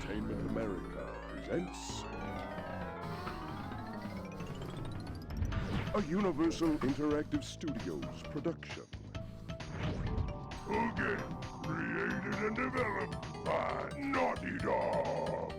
Entertainment America presents a Universal Interactive Studios production. A game created and developed by Naughty Dog.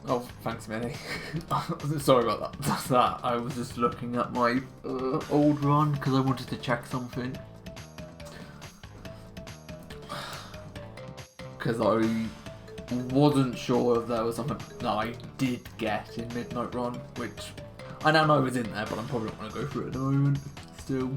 Oh, thanks, Minnie. Sorry about that. I was just looking at my old run because I wanted to check something. Because I wasn't sure if there was something that I did get in Midnight Run, which I now know is in there, but I'm probably not going to go through it at the moment. Still.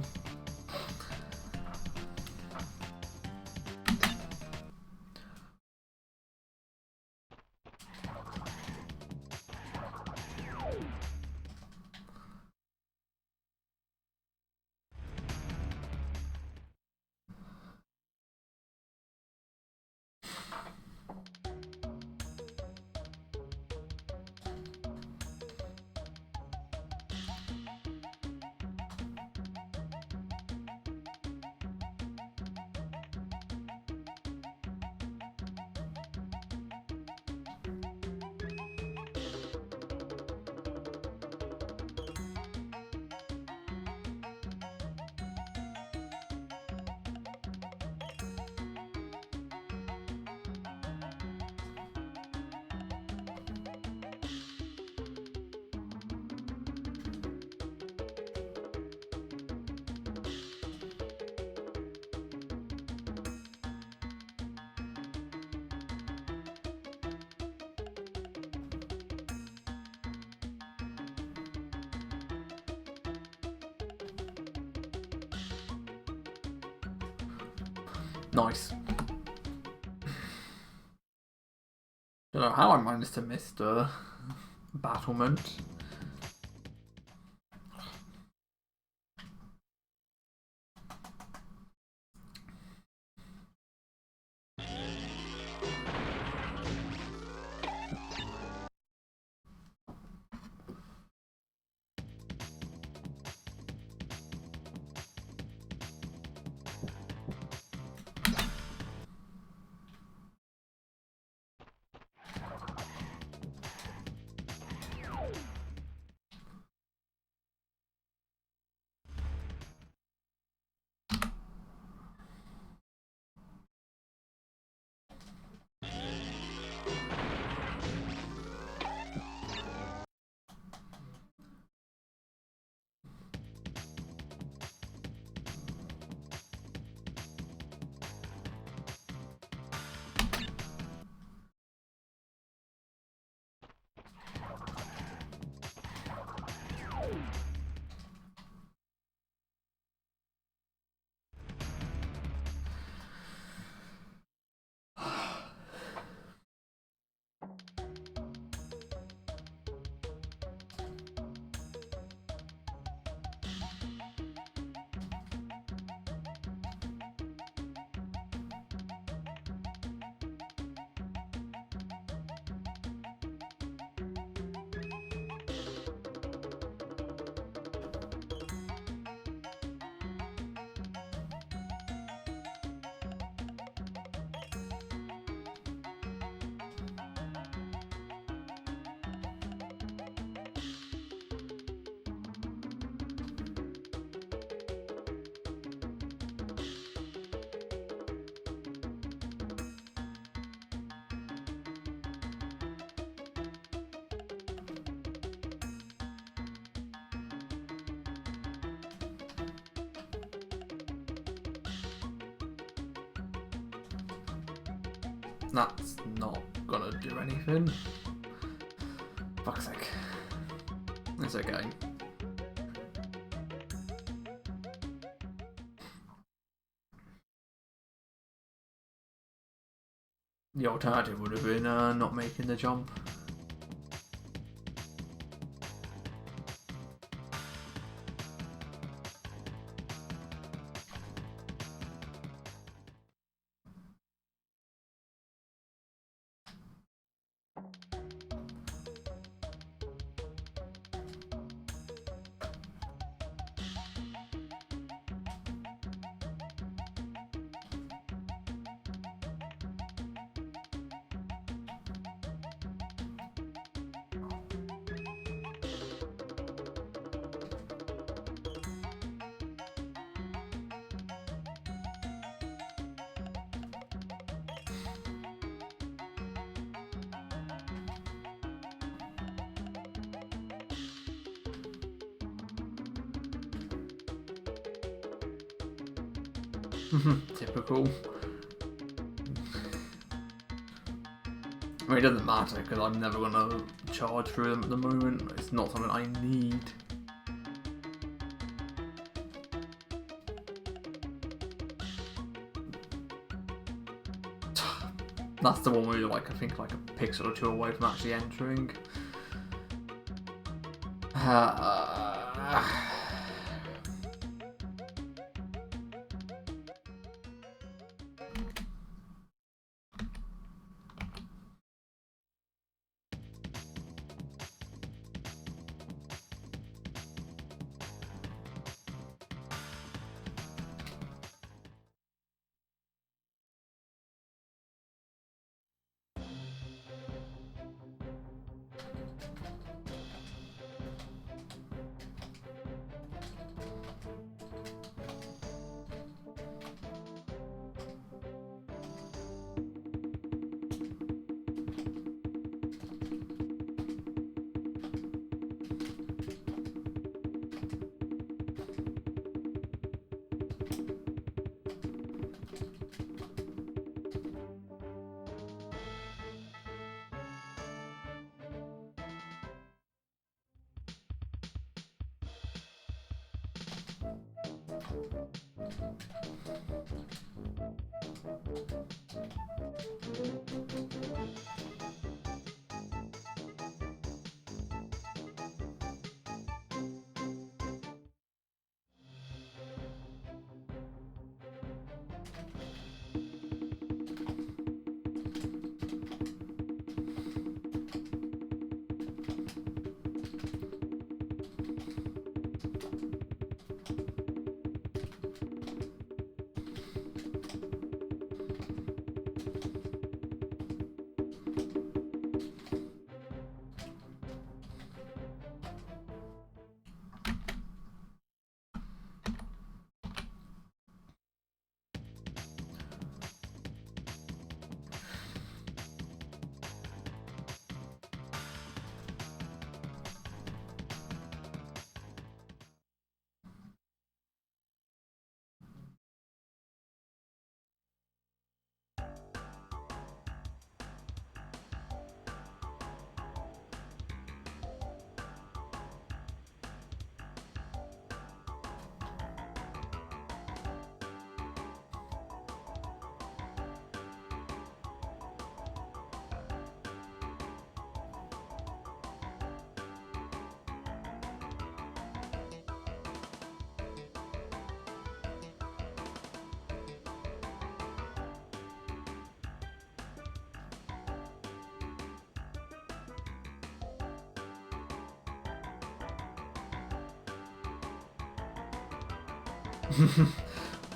Nice. Don't know how I managed to miss the battlement. That's not gonna do anything. Fuck's sake. It's okay. The alternative would have been not making the jump. Typical. I mean, it doesn't matter because I'm never gonna charge through them at the moment. It's not something I need. That's the one where you're like, I think like a pixel or two away from actually entering.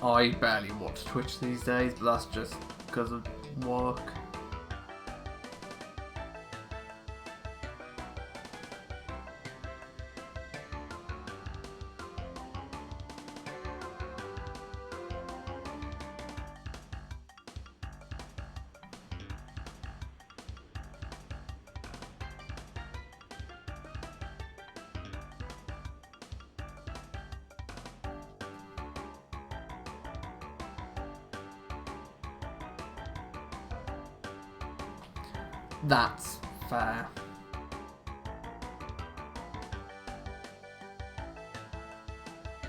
I barely watch Twitch these days, but that's just because of work. That's fair.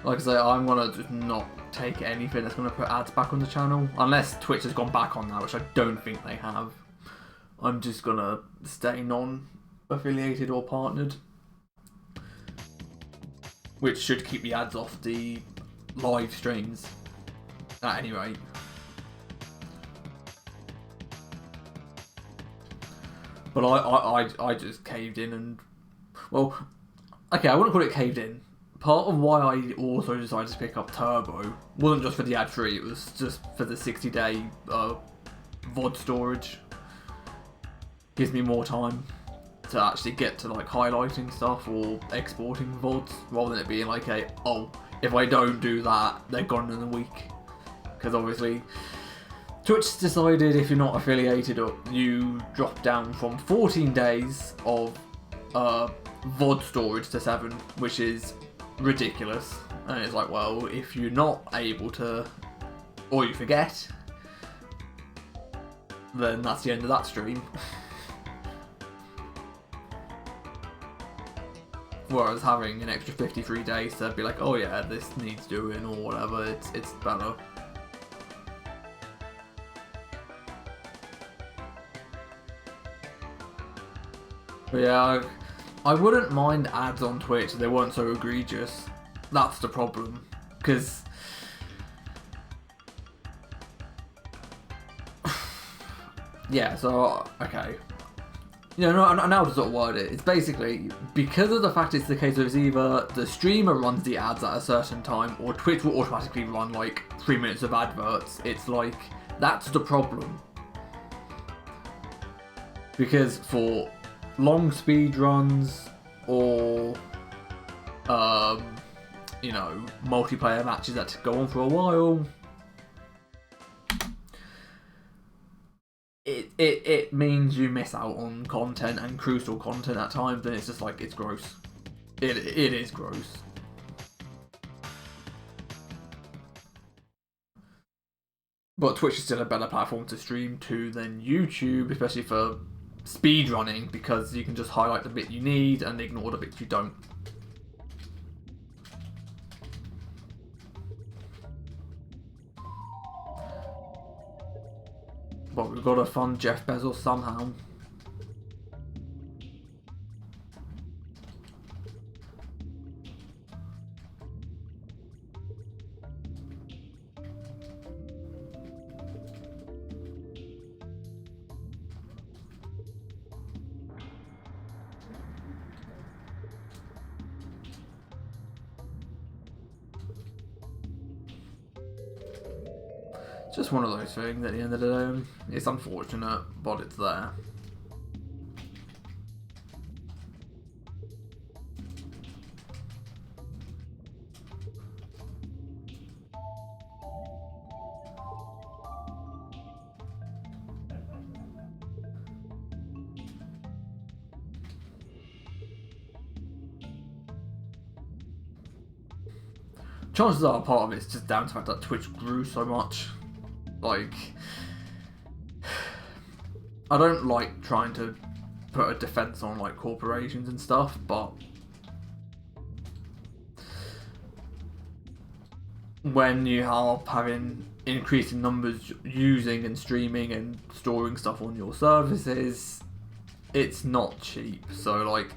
Like I say, I'm gonna just not take anything that's gonna put ads back on the channel. Unless Twitch has gone back on that, which I don't think they have. I'm just gonna stay non-affiliated or partnered. Which should keep the ads off the live streams, at any rate. But I just caved in and... Well, okay, I wouldn't call it caved in. Part of why I also decided to pick up Turbo wasn't just for the ad free, it was just for the 60-day VOD storage. Gives me more time to actually get to like highlighting stuff or exporting VODs, rather than it being like a, oh, if I don't do that, they're gone in a week. Because obviously, Twitch decided if you're not affiliated, you drop down from 14 days of VOD storage to 7, which is ridiculous. And it's like, well, if you're not able to, or you forget, then that's the end of that stream. Whereas having an extra 53 days to be like, oh yeah, this needs doing or whatever, it's better. But yeah, I wouldn't mind ads on Twitch if they weren't so egregious. That's the problem. Because... yeah, so, okay. You know, now to sort of word it, it's basically, because of the fact it's the case of it's either the streamer runs the ads at a certain time, or Twitch will automatically run like 3 minutes of adverts, it's like, that's the problem. Because for long speed runs, or, you know, multiplayer matches that go on for a while, it means you miss out on content, and crucial content at times, and it's just like, it's gross. It is gross. But Twitch is still a better platform to stream to than YouTube, especially for speedrunning, because you can just highlight the bit you need and ignore the bits you don't. But we've got to fund Jeff Bezos somehow. Just one of those things at the end of the day. It's unfortunate, but it's there. Chances are part of it's just down to the fact that Twitch grew so much. Like, I don't like trying to put a defense on like corporations and stuff, but when you are having increasing numbers using and streaming and storing stuff on your services, it's not cheap. So like,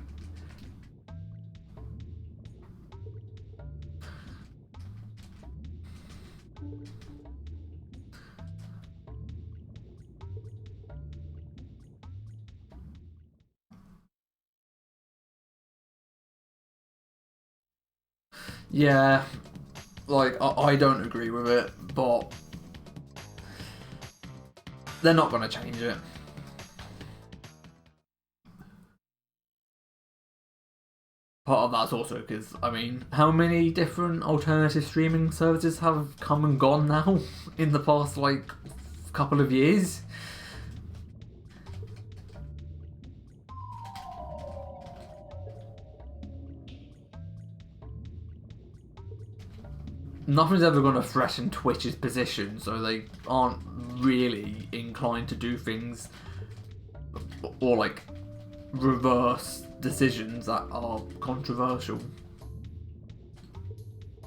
yeah, like, I don't agree with it, but they're not going to change it. Part of that's also because, I mean, how many different alternative streaming services have come and gone now in the past, like, couple of years? Nothing's ever going to threaten Twitch's position, so they aren't really inclined to do things or like reverse decisions that are controversial.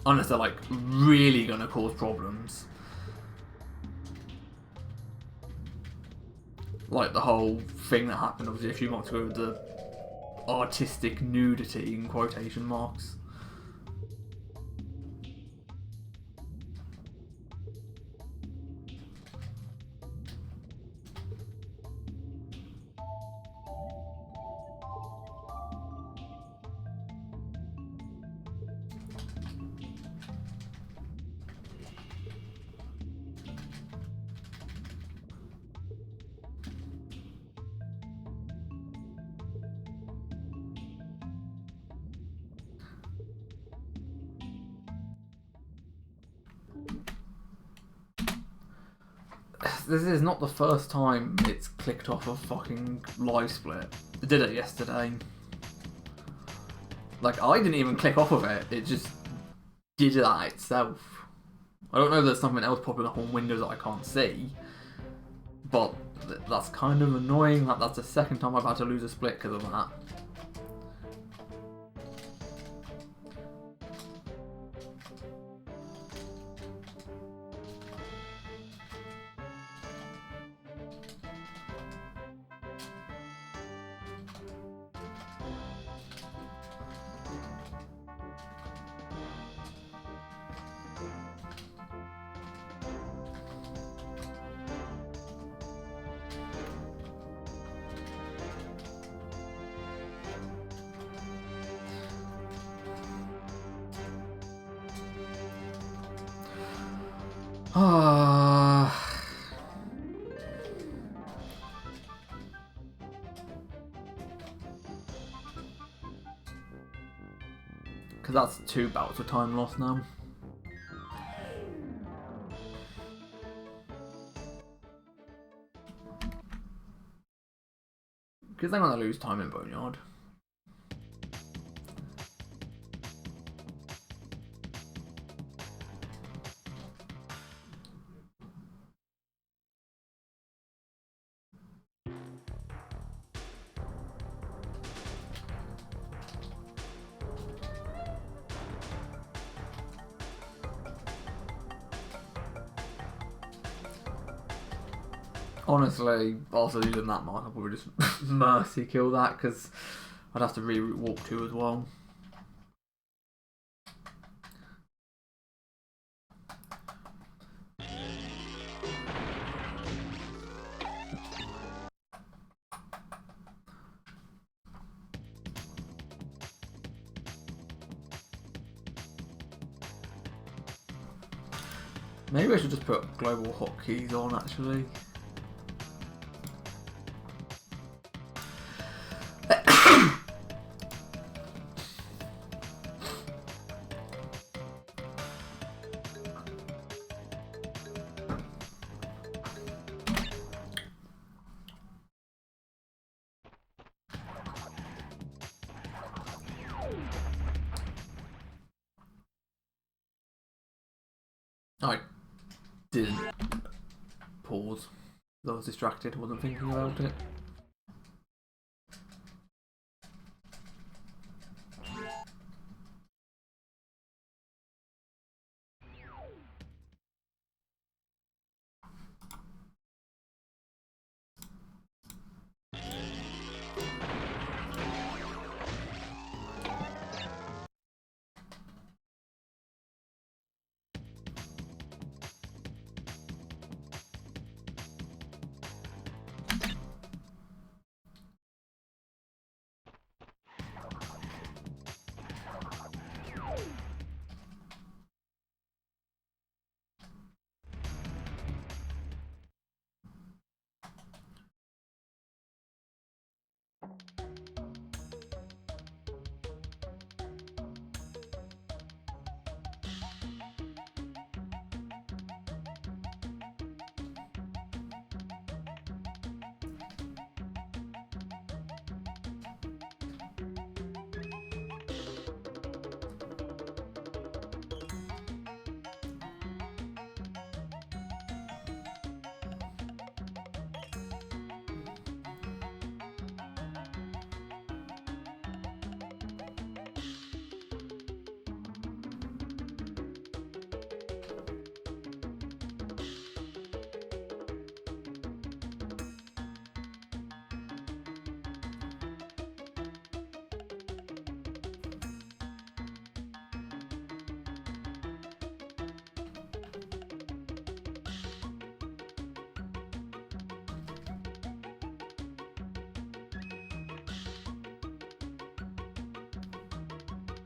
Unless they're like really gonna cause problems. Like the whole thing that happened obviously a few months ago with the artistic nudity in quotation marks. This is not the first time it's clicked off a fucking live split. It did it yesterday. Like, I didn't even click off of it, it just did that itself. I don't know if there's something else popping up on Windows that I can't see, but that's kind of annoying. That's the second time I've had to lose a split because of that. Because that's 2 bouts of time lost now. Because they're going to lose time in Boneyard. Honestly, after using that mark, I'll probably just mercy kill that because I'd have to reroute walk 2 as well. Maybe I should just put global hotkeys on actually. I didn't pause. I was distracted, wasn't thinking about it.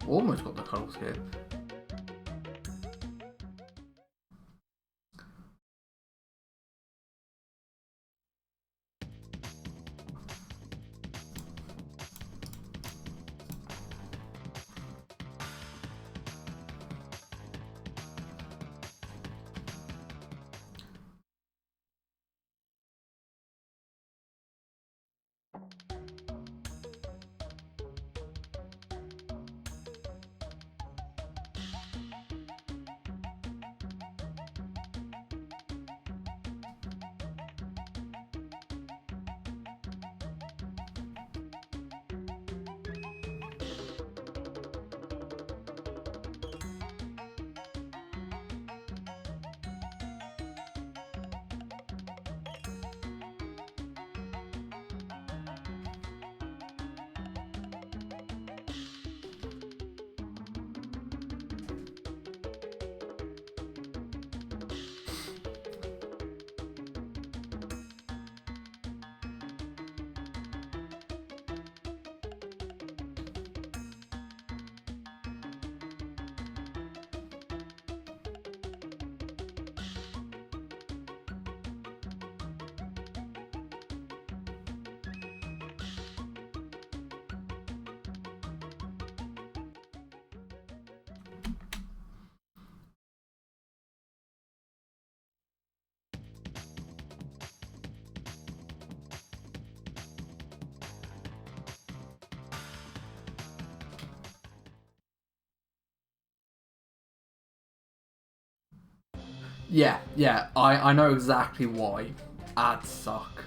Almost got the colour skip. Yeah, I know exactly why ads suck.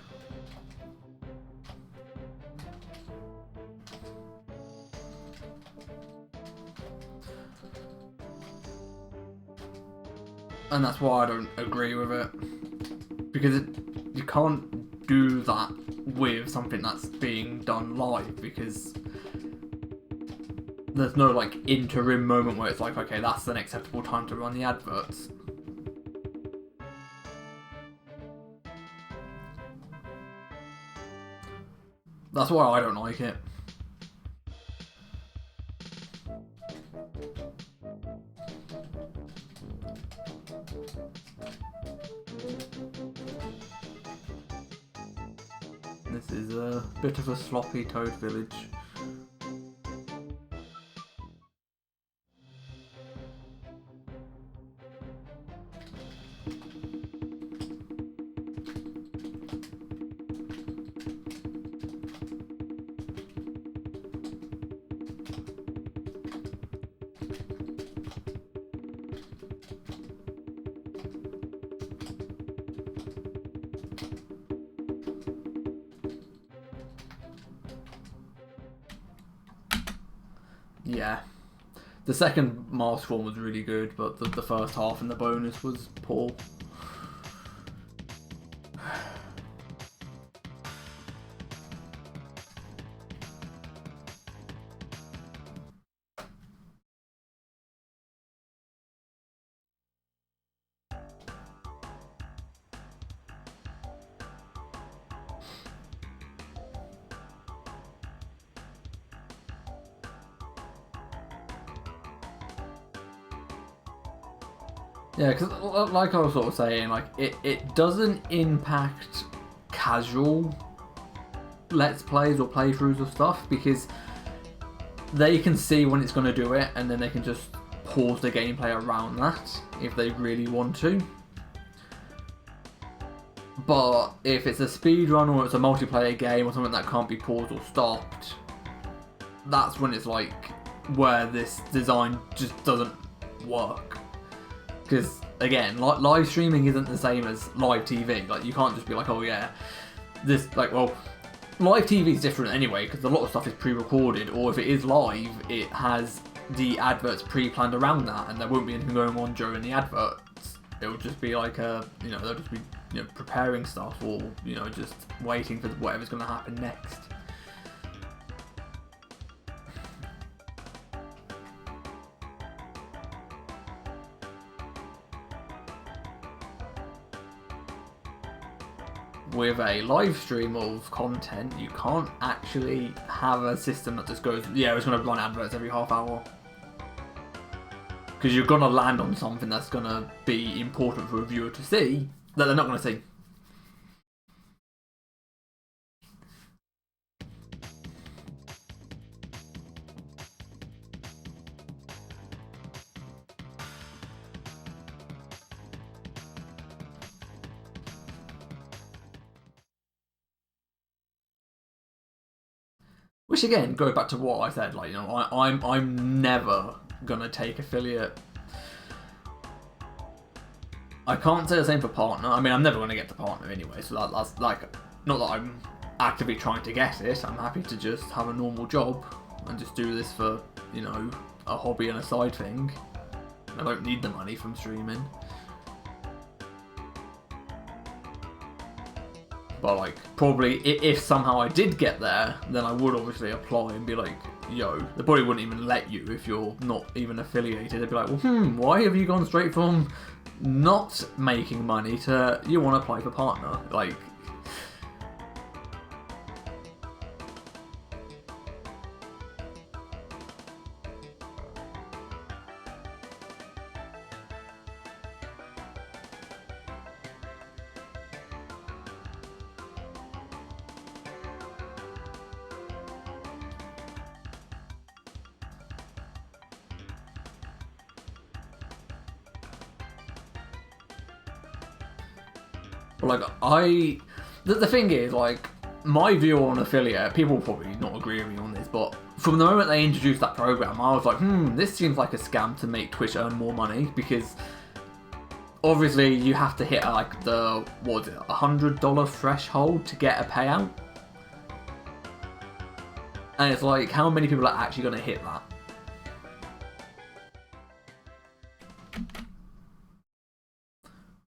And that's why I don't agree with it. Because you can't do that with something that's being done live, because there's no like interim moment where it's like, okay, that's an acceptable time to run the adverts. That's why I don't like it. This is a bit of a sloppy Toad village. Yeah. The second mask one was really good, but the first half and the bonus was poor. Yeah, because like I was sort of saying, like it doesn't impact casual Let's Plays or playthroughs of stuff, because they can see when it's going to do it, and then they can just pause the gameplay around that if they really want to. But if it's a speedrun or it's a multiplayer game or something that can't be paused or stopped, that's when it's like where this design just doesn't work. Because again, live streaming isn't the same as live TV. Like, you can't just be like, oh yeah, this, like, well, live TV is different anyway, because a lot of stuff is pre-recorded, or if it is live, it has the adverts pre-planned around that, and there won't be anything going on during the adverts. It'll just be like they'll just be, preparing stuff, or, just waiting for whatever's going to happen next. With a live stream of content, you can't actually have a system that just goes, yeah, it's going to run adverts every half hour. Because you're gonna land on something that's gonna be important for a viewer to see that they're not gonna see. Which again goes back to what I said. Like, you know, I'm never gonna take affiliate. I can't say the same for partner. I mean, I'm never gonna get the partner anyway. So that's like, not that I'm actively trying to get it. I'm happy to just have a normal job and just do this for, you know, a hobby and a side thing. I don't need the money from streaming. But like, probably if somehow I did get there, then I would obviously apply and be like, yo, they probably wouldn't even let you if you're not even affiliated. They'd be like, well, why have you gone straight from not making money to you want to apply for partner? Like, the thing is, like, my view on affiliate, people will probably not agree with me on this, but from the moment they introduced that program, I was like, this seems like a scam to make Twitch earn more money, because obviously you have to hit like the, what is it, $100 threshold to get a payout. And it's like, how many people are actually going to hit that?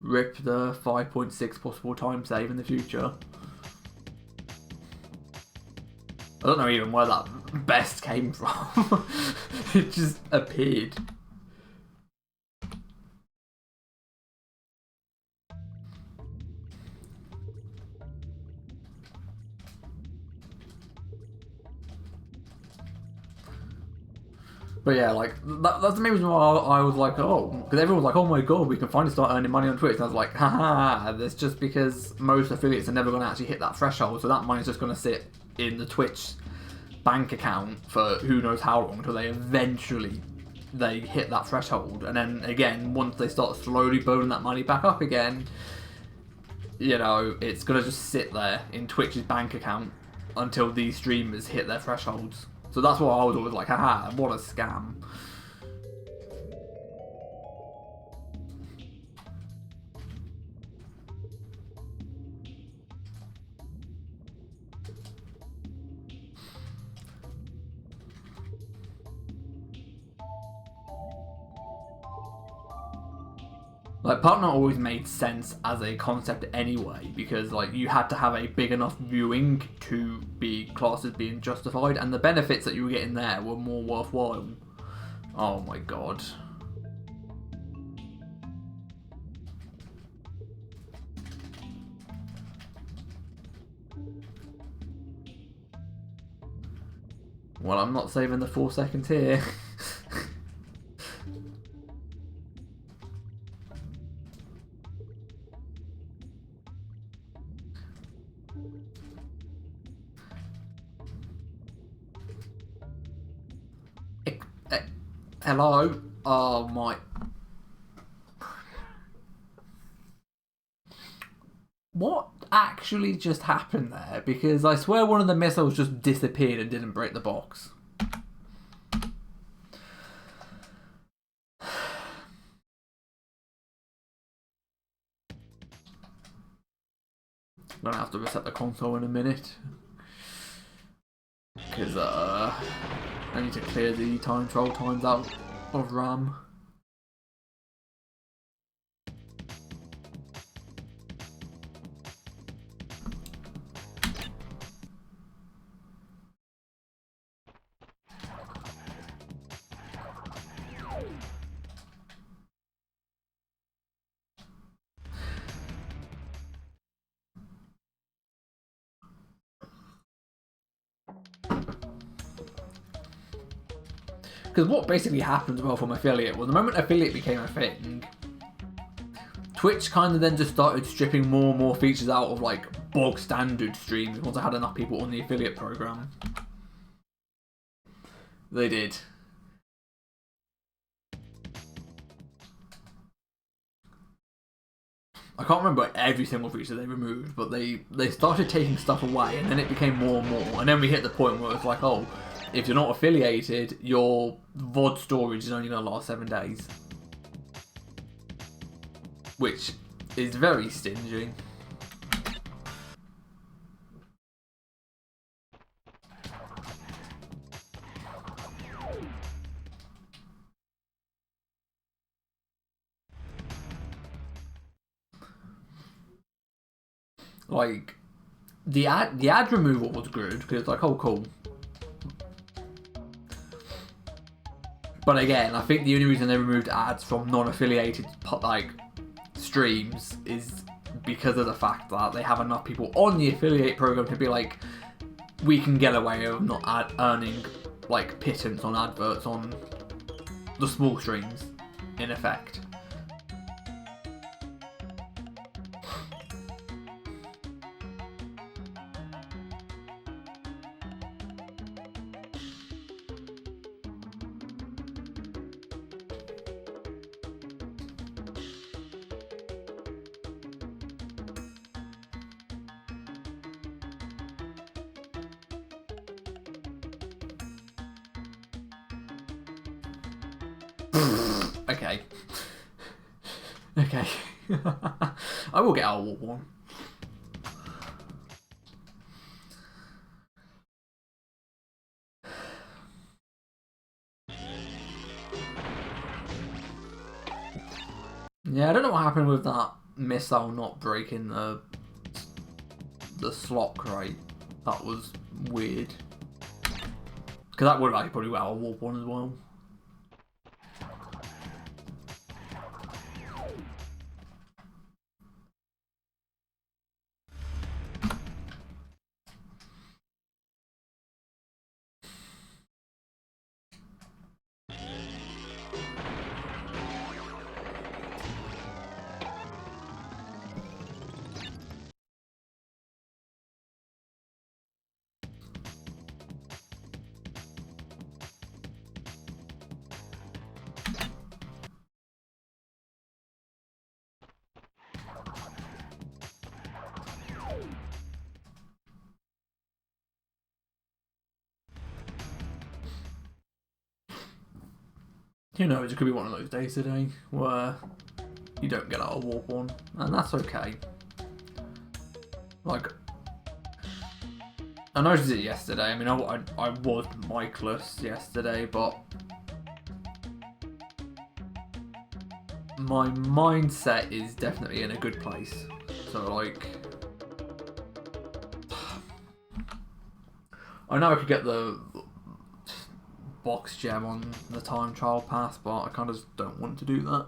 Rip the 5.6 possible time save in the future. I don't know even where that best came from. It just appeared. But yeah, like, that's the main reason why I was like, oh, because everyone was like, oh my god, we can finally start earning money on Twitch. And I was like, haha, that's just because most affiliates are never going to actually hit that threshold, so that money's just going to sit in the Twitch bank account for who knows how long until they eventually hit that threshold. And then again, once they start slowly building that money back up again, you know, it's going to just sit there in Twitch's bank account until these streamers hit their thresholds. So that's why I was always like, haha, what a scam. Like, partner always made sense as a concept anyway, because like you had to have a big enough viewing to be classed as being justified, and the benefits that you were getting there were more worthwhile. Oh my god. Well, I'm not saving the 4 seconds here. Hello? Oh my... What actually just happened there? Because I swear one of the missiles just disappeared and didn't break the box. I'm gonna have to reset the console in a minute. Because I need to clear the time trial times out of RAM. Because what basically happened as well from affiliate was the moment affiliate became a thing, Twitch kind of then just started stripping more and more features out of like bog standard streams once I had enough people on the affiliate program. They did. I can't remember every single feature they removed, but they started taking stuff away, and then it became more and more, and then we hit the point where it's like, oh, if you're not affiliated, your VOD storage is only going to last 7 days. Which is very stingy. Like, the ad removal was good, because it's like, oh, cool. But again, I think the only reason they removed ads from non-affiliated like streams is because of the fact that they have enough people on the affiliate program to be like, we can get away with not earning like pittance on adverts on the small streams, in effect. Okay. Okay. I will get out of Warp 1. Yeah, I don't know what happened with that missile not breaking the slot crate. That was weird. Because that would have actually probably got out of Warp 1 as well. Who knows, it could be one of those days today where you don't get out of Warp 1, and that's okay. Like, I noticed it yesterday. I mean, I was mic-less yesterday, but my mindset is definitely in a good place. So, like, I know I could get the box gem on the time trial pass, but I kind of just don't want to do that.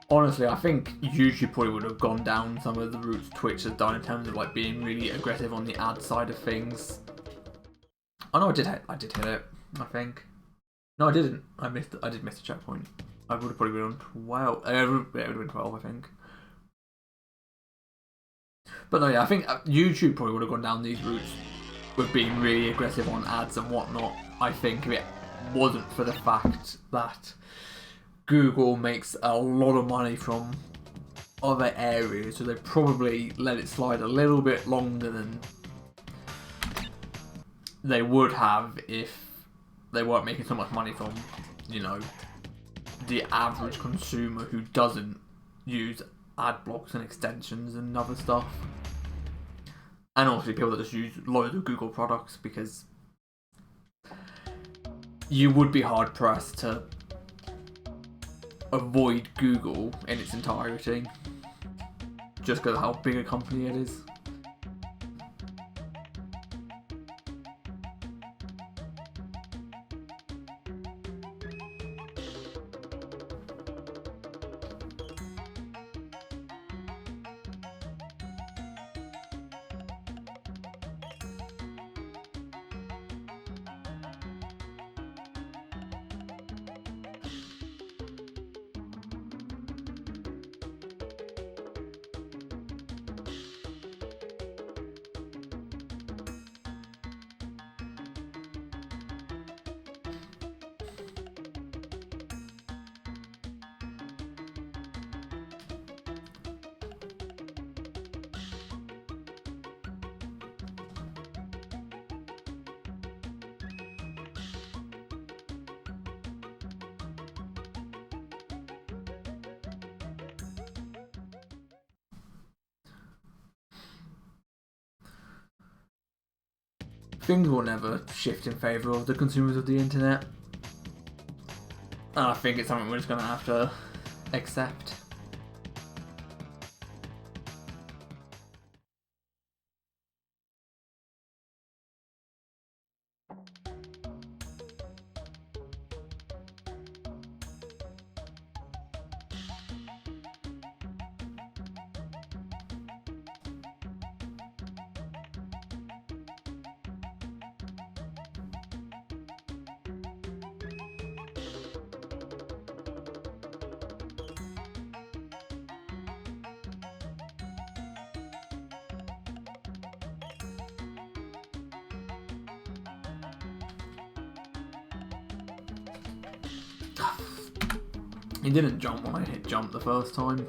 Honestly, I think YouTube probably would have gone down some of the routes Twitch has done in terms of like being really aggressive on the ad side of things. Oh no, I did hit it, I think. No, I didn't. I did miss a checkpoint. I would have probably been on 12. It would have been 12, I think. But no, yeah, I think YouTube probably would have gone down these routes with being really aggressive on ads and whatnot. I think if it wasn't for the fact that Google makes a lot of money from other areas, so they probably let it slide a little bit longer than they would have if they weren't making so much money from, you know, the average consumer who doesn't use ad blocks and extensions and other stuff. And obviously people that just use loads of Google products, because you would be hard pressed to avoid Google in its entirety, just because of how big a company it is. Things will never shift in favour of the consumers of the internet. And I think it's something we're just going to have to accept. He didn't jump when I hit jump the first time.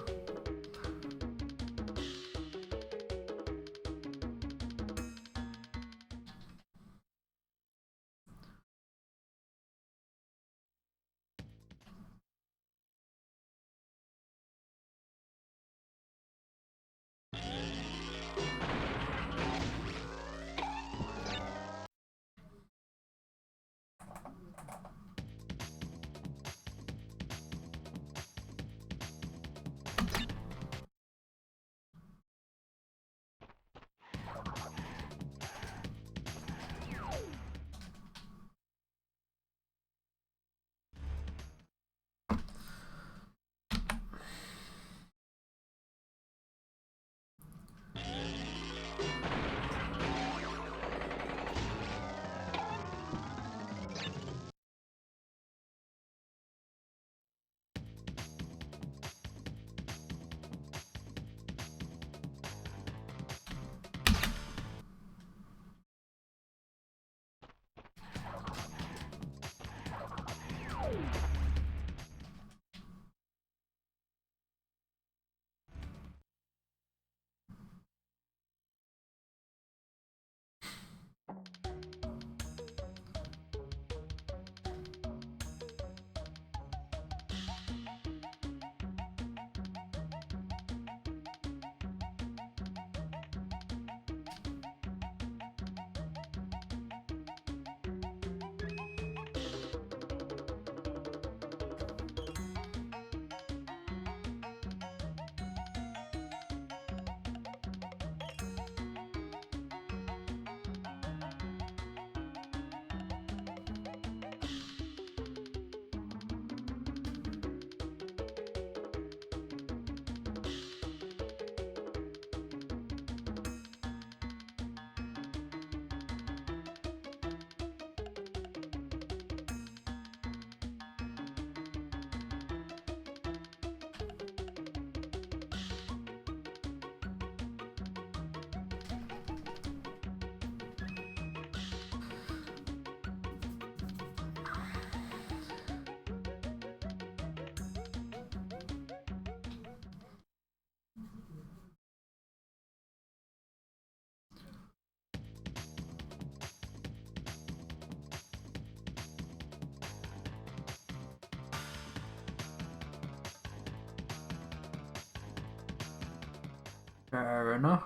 Fair enough.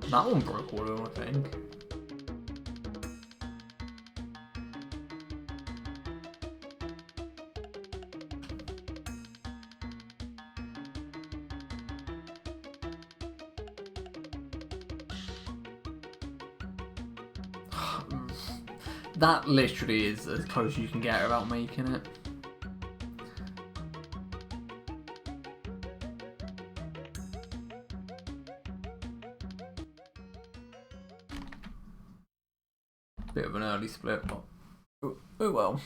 That one broke all of them, I think. That literally is as close as you can get without making it. Bit of an early split, but oh well.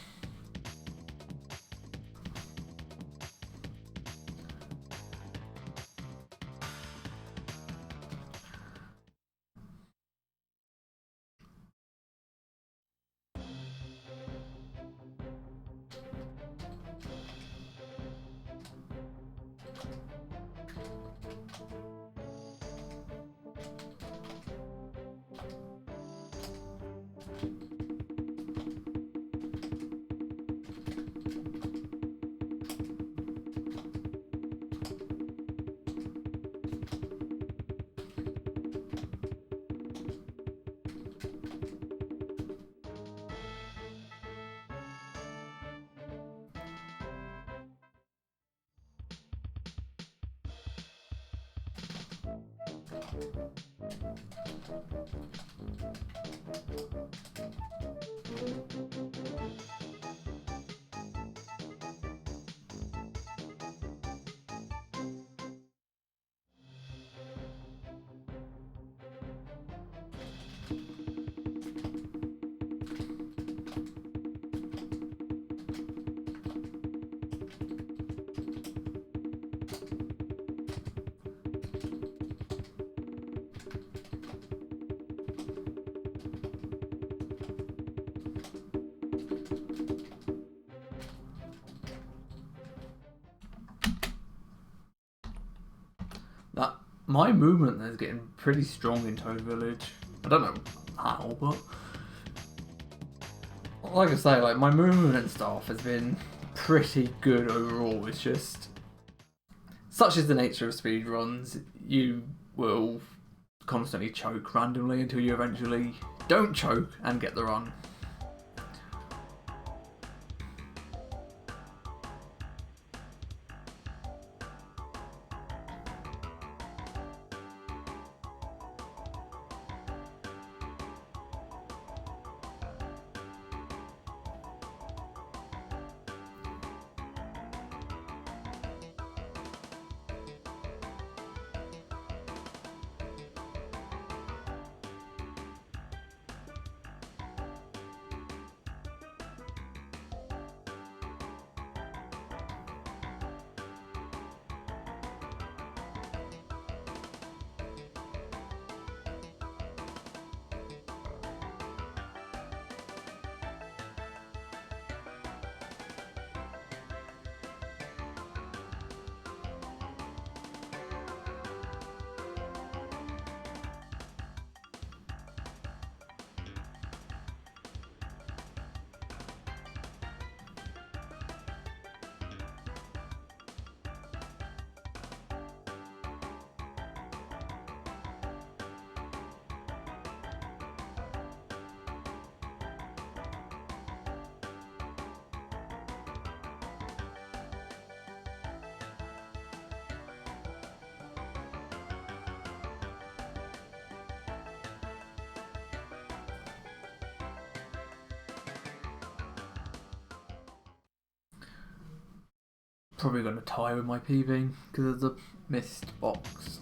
My movement is getting pretty strong in Toad Village. I don't know how, but like I say, like my movement and stuff has been pretty good overall. It's just such is the nature of speedruns. You will constantly choke randomly until you eventually don't choke and get the run. Probably going to tie with my PB because of the missed box.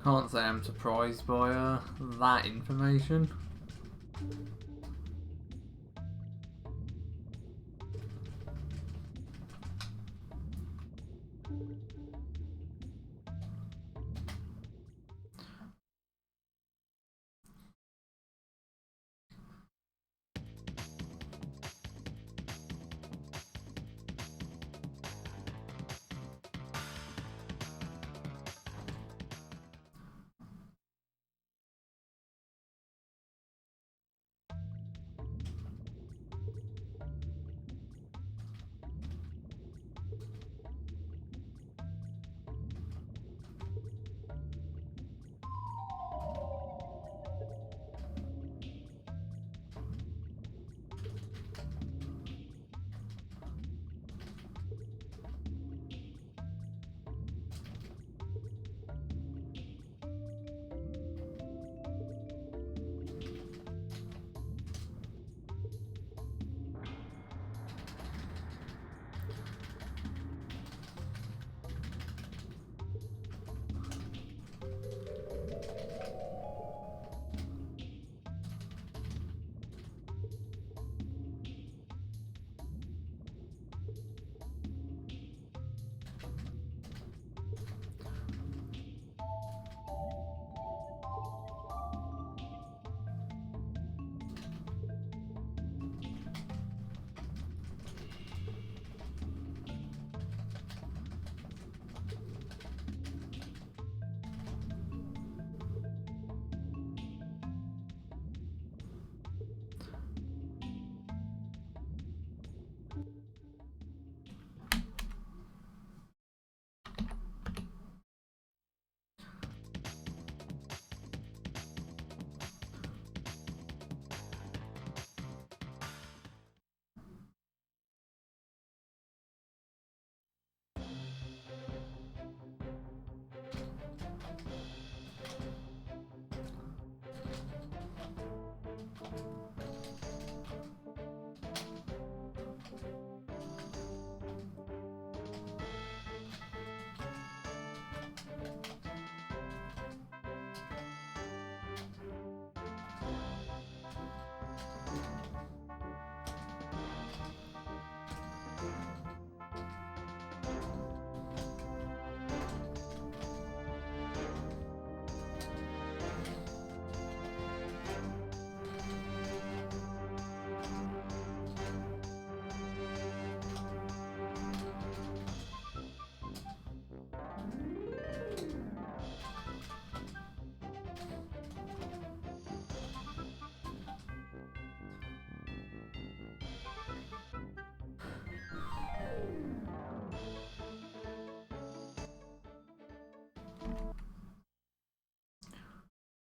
Can't say I'm surprised by that information.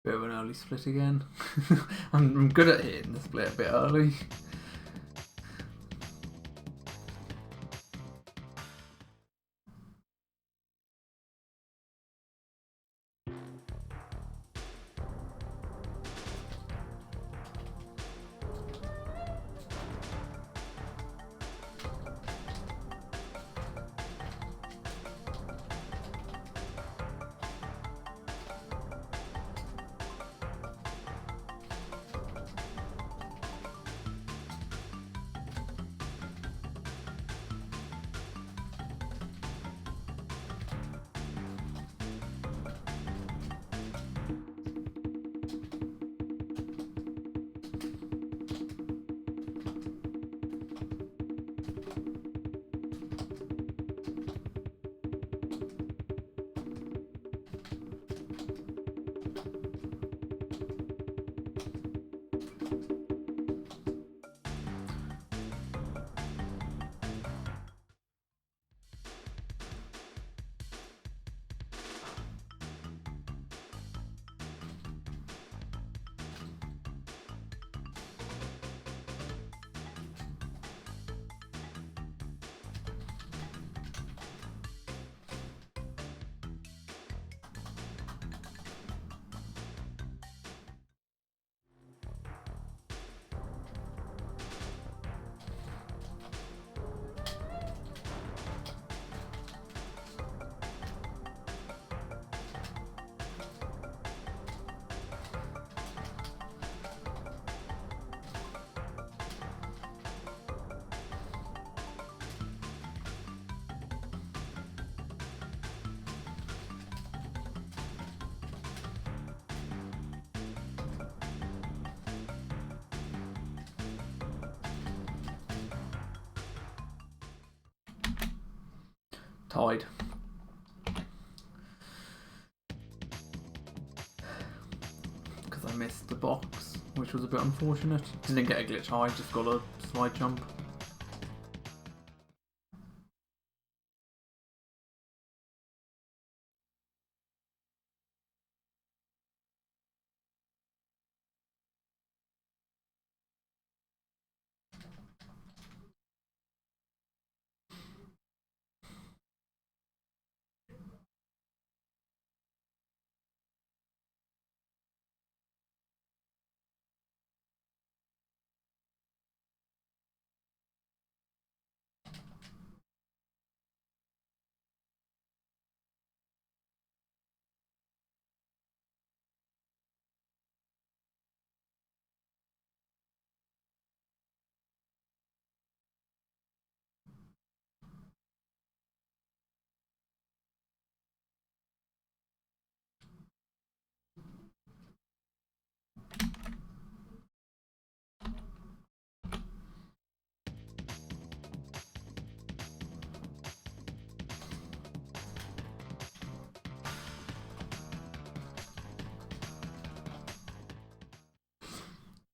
Bit of an early split again. I'm good at hitting the split a bit early. Tied. Because I missed the box, which was a bit unfortunate. Didn't get a glitch high, just got a slide jump.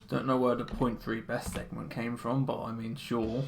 Don't know where the 0.3 best segment came from, but I mean, sure.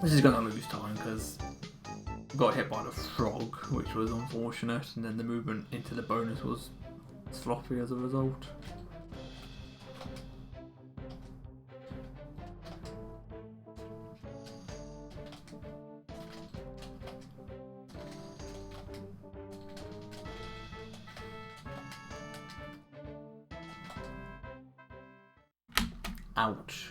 This is gonna lose time because got hit by the frog, which was unfortunate, and then the movement into the bonus was sloppy as a result. Ouch.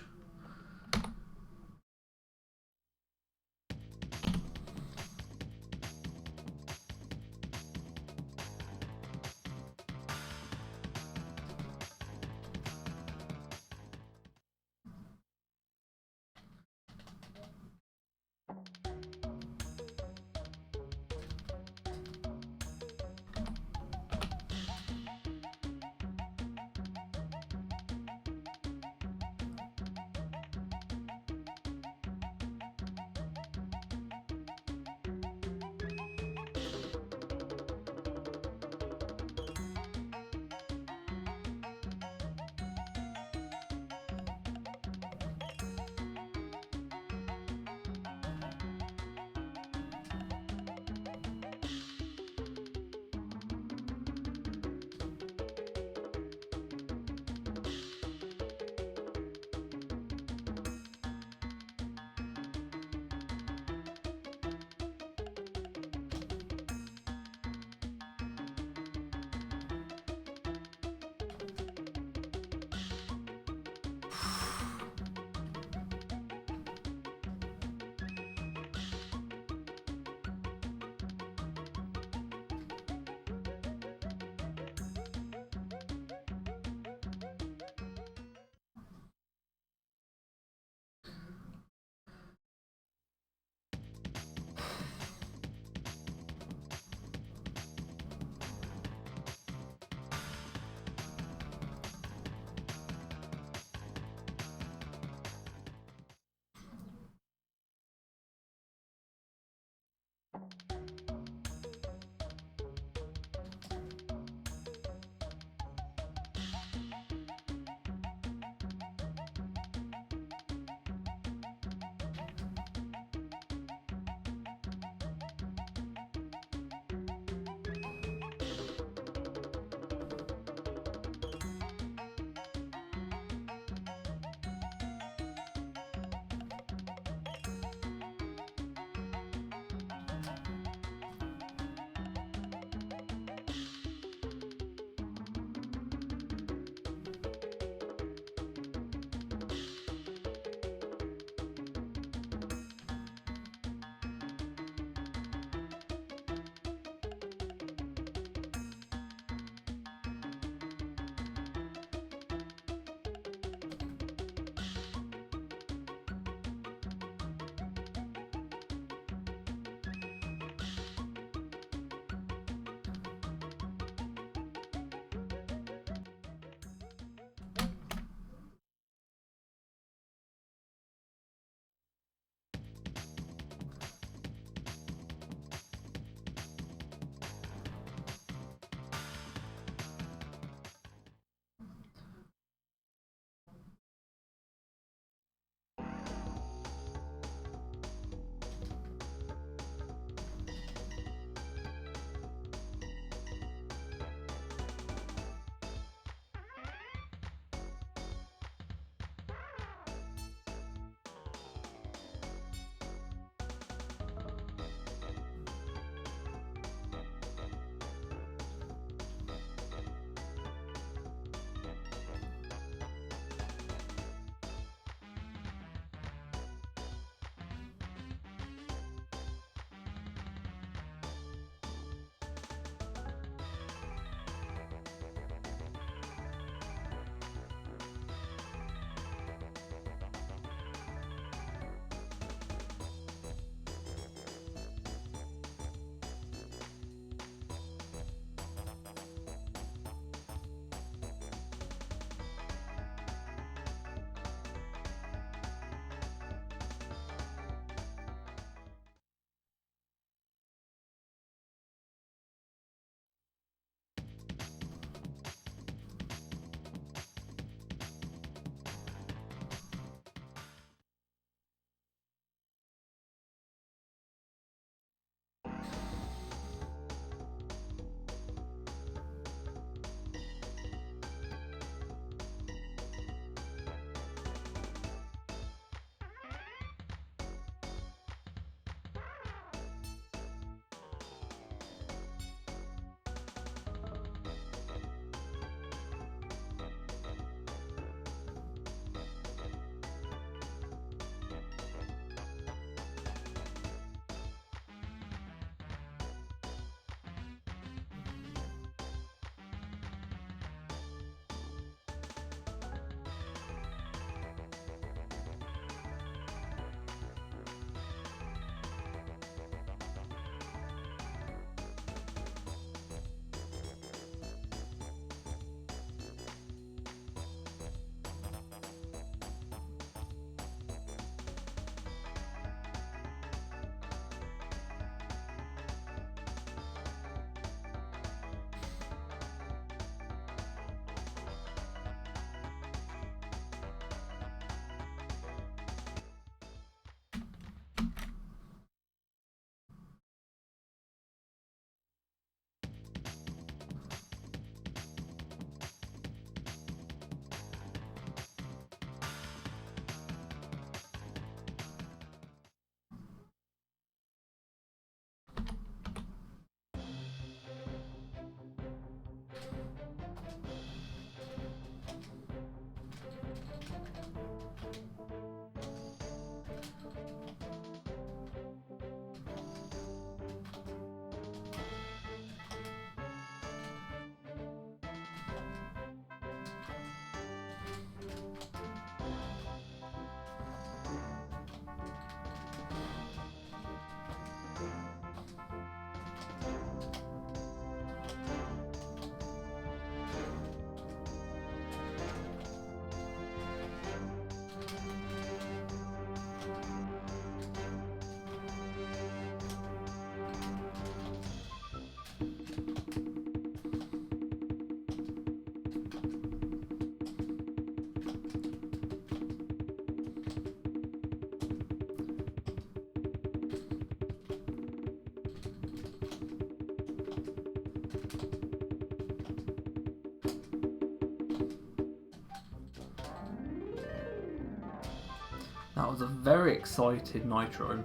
That was a very excited Nitro.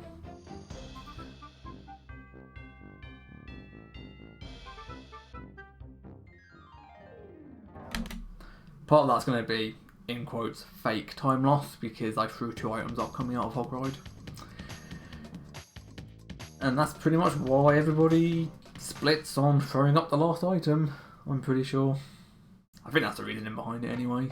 Part of that's going to be, in quotes, fake time loss because I threw 2 items up coming out of Hog Ride. And that's pretty much why everybody splits on throwing up the last item, I'm pretty sure. I think that's the reasoning behind it anyway.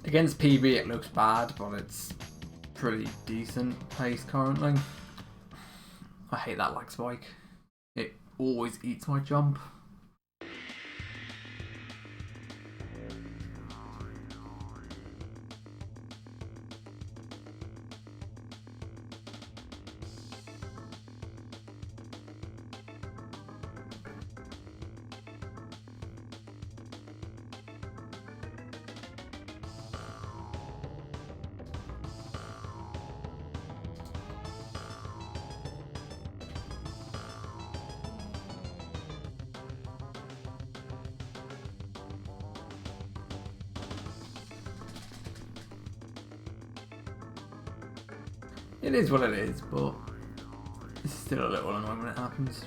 Against PB it looks bad, but it's pretty decent pace currently. I hate that lag spike. It always eats my jump. It is what it is, but it's still a little annoying when it happens.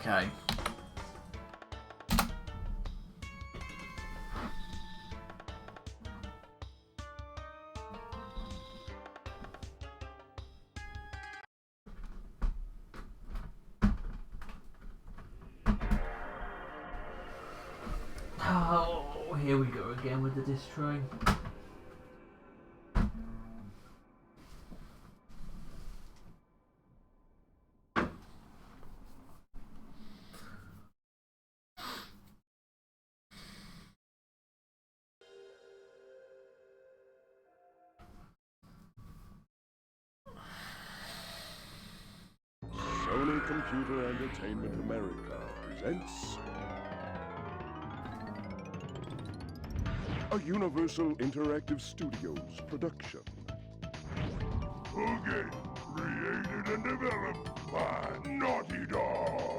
Okay. Oh, here we go again with the disc tray. Sony Computer Entertainment America presents a Universal Interactive Studios production. A game created and developed by Naughty Dog.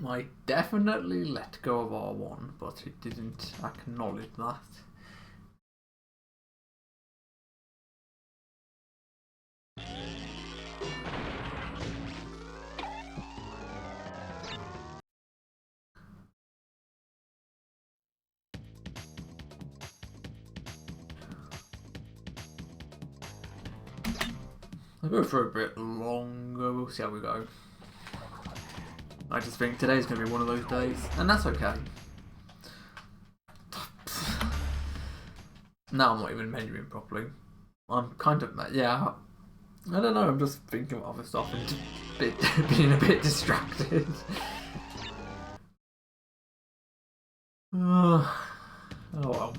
I definitely let go of R1, but it didn't acknowledge that. I'll go for a bit longer, we'll see how we go. I just think today's going to be one of those days, and that's okay. Now I'm not even measuring properly. I'm kind of, yeah, I don't know, I'm just thinking of other stuff and being a bit distracted. Oh well.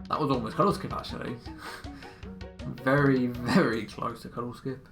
That was almost colour skip actually. Very, very close to colour skip.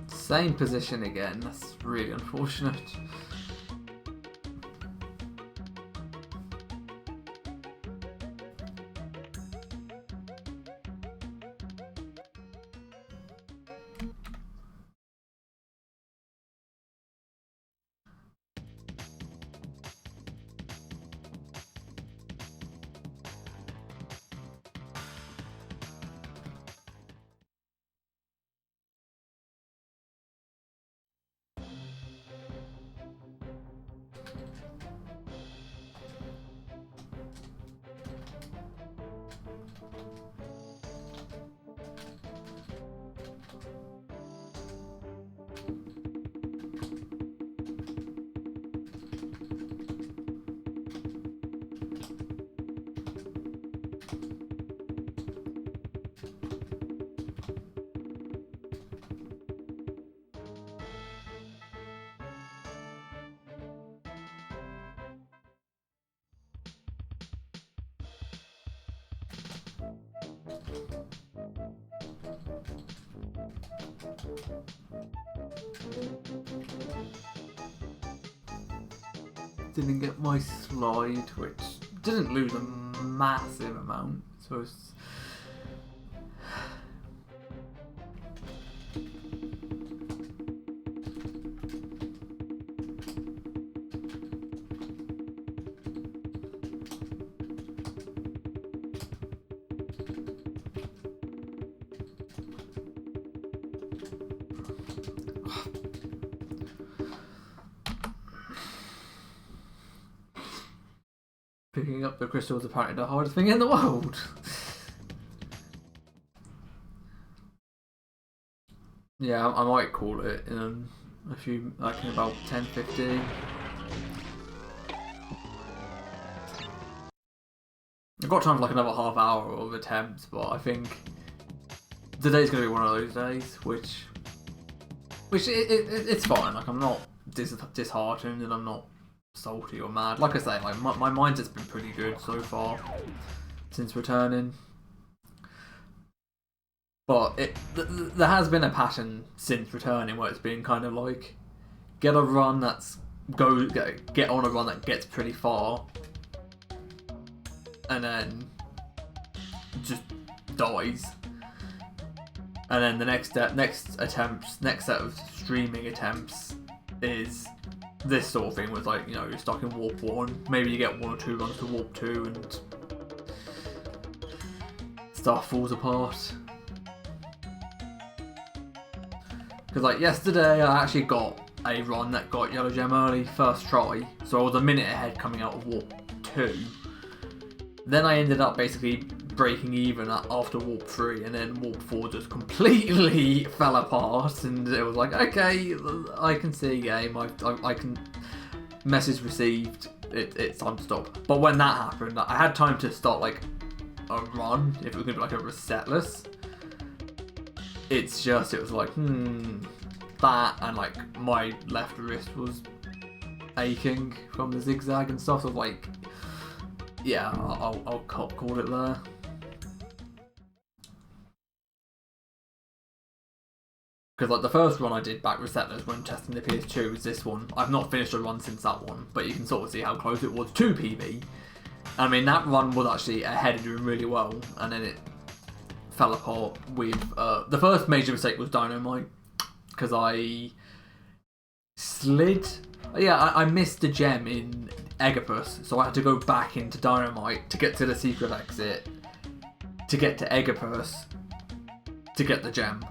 Same position again, that's really unfortunate. Didn't get my slide, which didn't lose a massive amount. So it's... Picking up the crystal is apparently the hardest thing in the world. Yeah, I might call it in a few, like in about 10-15. I've got time for like another half hour of attempts, but I think today's going to be one of those days, which it's fine. Like, I'm not disheartened and I'm not salty or mad. Like I say, like my mind has been pretty good so far since returning, but there has been a pattern since returning where it's been kind of like get on a run that gets pretty far, and then just dies, and then the next set of streaming attempts is this sort of thing with, like, you know, you're stuck in warp 1, maybe you get 1 or 2 runs to warp 2 and stuff falls apart. Because like yesterday I actually got a run that got yellow gem early first try, so I was a minute ahead coming out of warp 2. Then I ended up basically breaking even after warp 3, and then warp 4 just completely fell apart, and it was like, okay, I can see game, I can, message received, it's time to stop. But when that happened, I had time to start like a run, if it was going to be like a resetless. It was like, that, and like my left wrist was aching from the zigzag and stuff, so like, yeah, I'll call it there. Because like the first run I did back resetless when testing the PS2 was this one. I've not finished a run since that one, but you can sort of see how close it was to PB. I mean, that run was actually ahead and doing really well, and then it fell apart with the first major mistake was Dynamite, because I slid. Yeah, I missed a gem in Eggipus, so I had to go back into Dynamite to get to the secret exit, to get to Eggipus, to get the gem.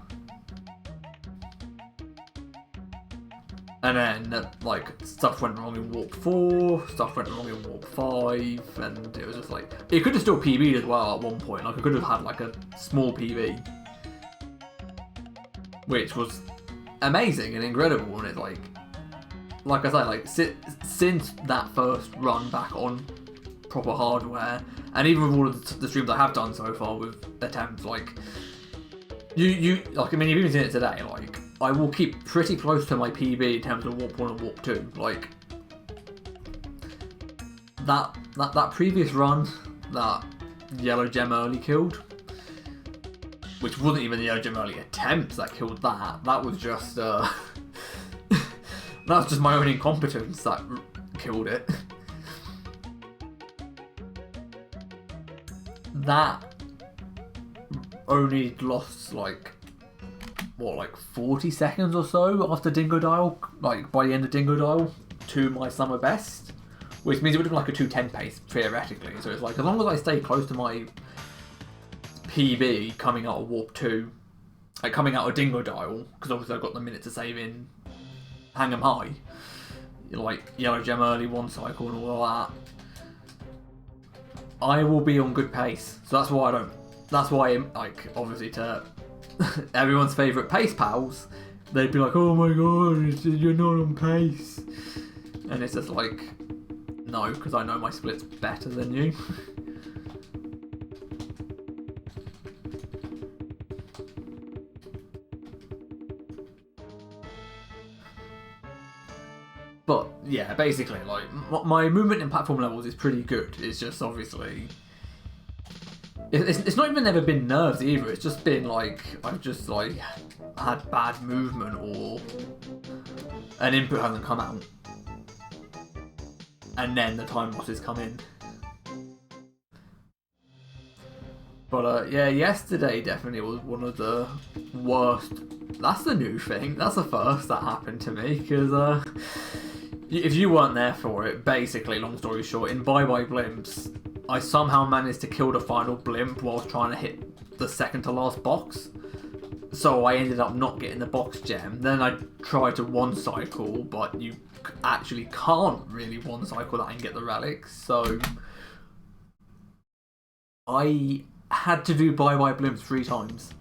And then, like, stuff went wrong in Warp 4, stuff went wrong in Warp 5, and it was just like, it could have still PB'd as well at one point, like I could have had like a small PB, which was amazing and incredible, and it's like I say, like, since that first run back on proper hardware, and even with all of the streams I have done so far with attempts, like, you like, I mean, you've even seen it today, like, I will keep pretty close to my PB in terms of Warp 1 and Warp 2. Like, that previous run that Yellow Gem early killed, which wasn't even the Yellow Gem early attempts that killed that. That was just that was just my own incompetence that killed it. That only lost like 40 seconds or so after Dingodile, like by the end of Dingodile, to my summer best, which means it would have been like a 2:10 pace theoretically. So it's like, as long as I stay close to my PB coming out of Warp 2, like coming out of Dingodile, because obviously I've got the minute to save in Hang 'em High, like Yellow Gem early one cycle and all of that, I will be on good pace. So that's why like, obviously, to everyone's favourite pace pals, they'd be like, oh my god, you're not on pace. And it's just like, no, because I know my split's better than you. But yeah, basically, like, my movement in platform levels is pretty good. It's just obviously, it's not even ever been nerves either. It's just been like, I've just like had bad movement, or an input hasn't come out, and then the time losses come in. But yeah, yesterday definitely was one of the worst. That's the new thing. That's the first that happened to me, because if you weren't there for it, basically, long story short, in Bye Bye Blimps, I somehow managed to kill the final blimp whilst trying to hit the second to last box. So I ended up not getting the box gem. Then I tried to one cycle, but you actually can't really one cycle that and get the relics. So I had to do Bye Bye Blimps 3 times.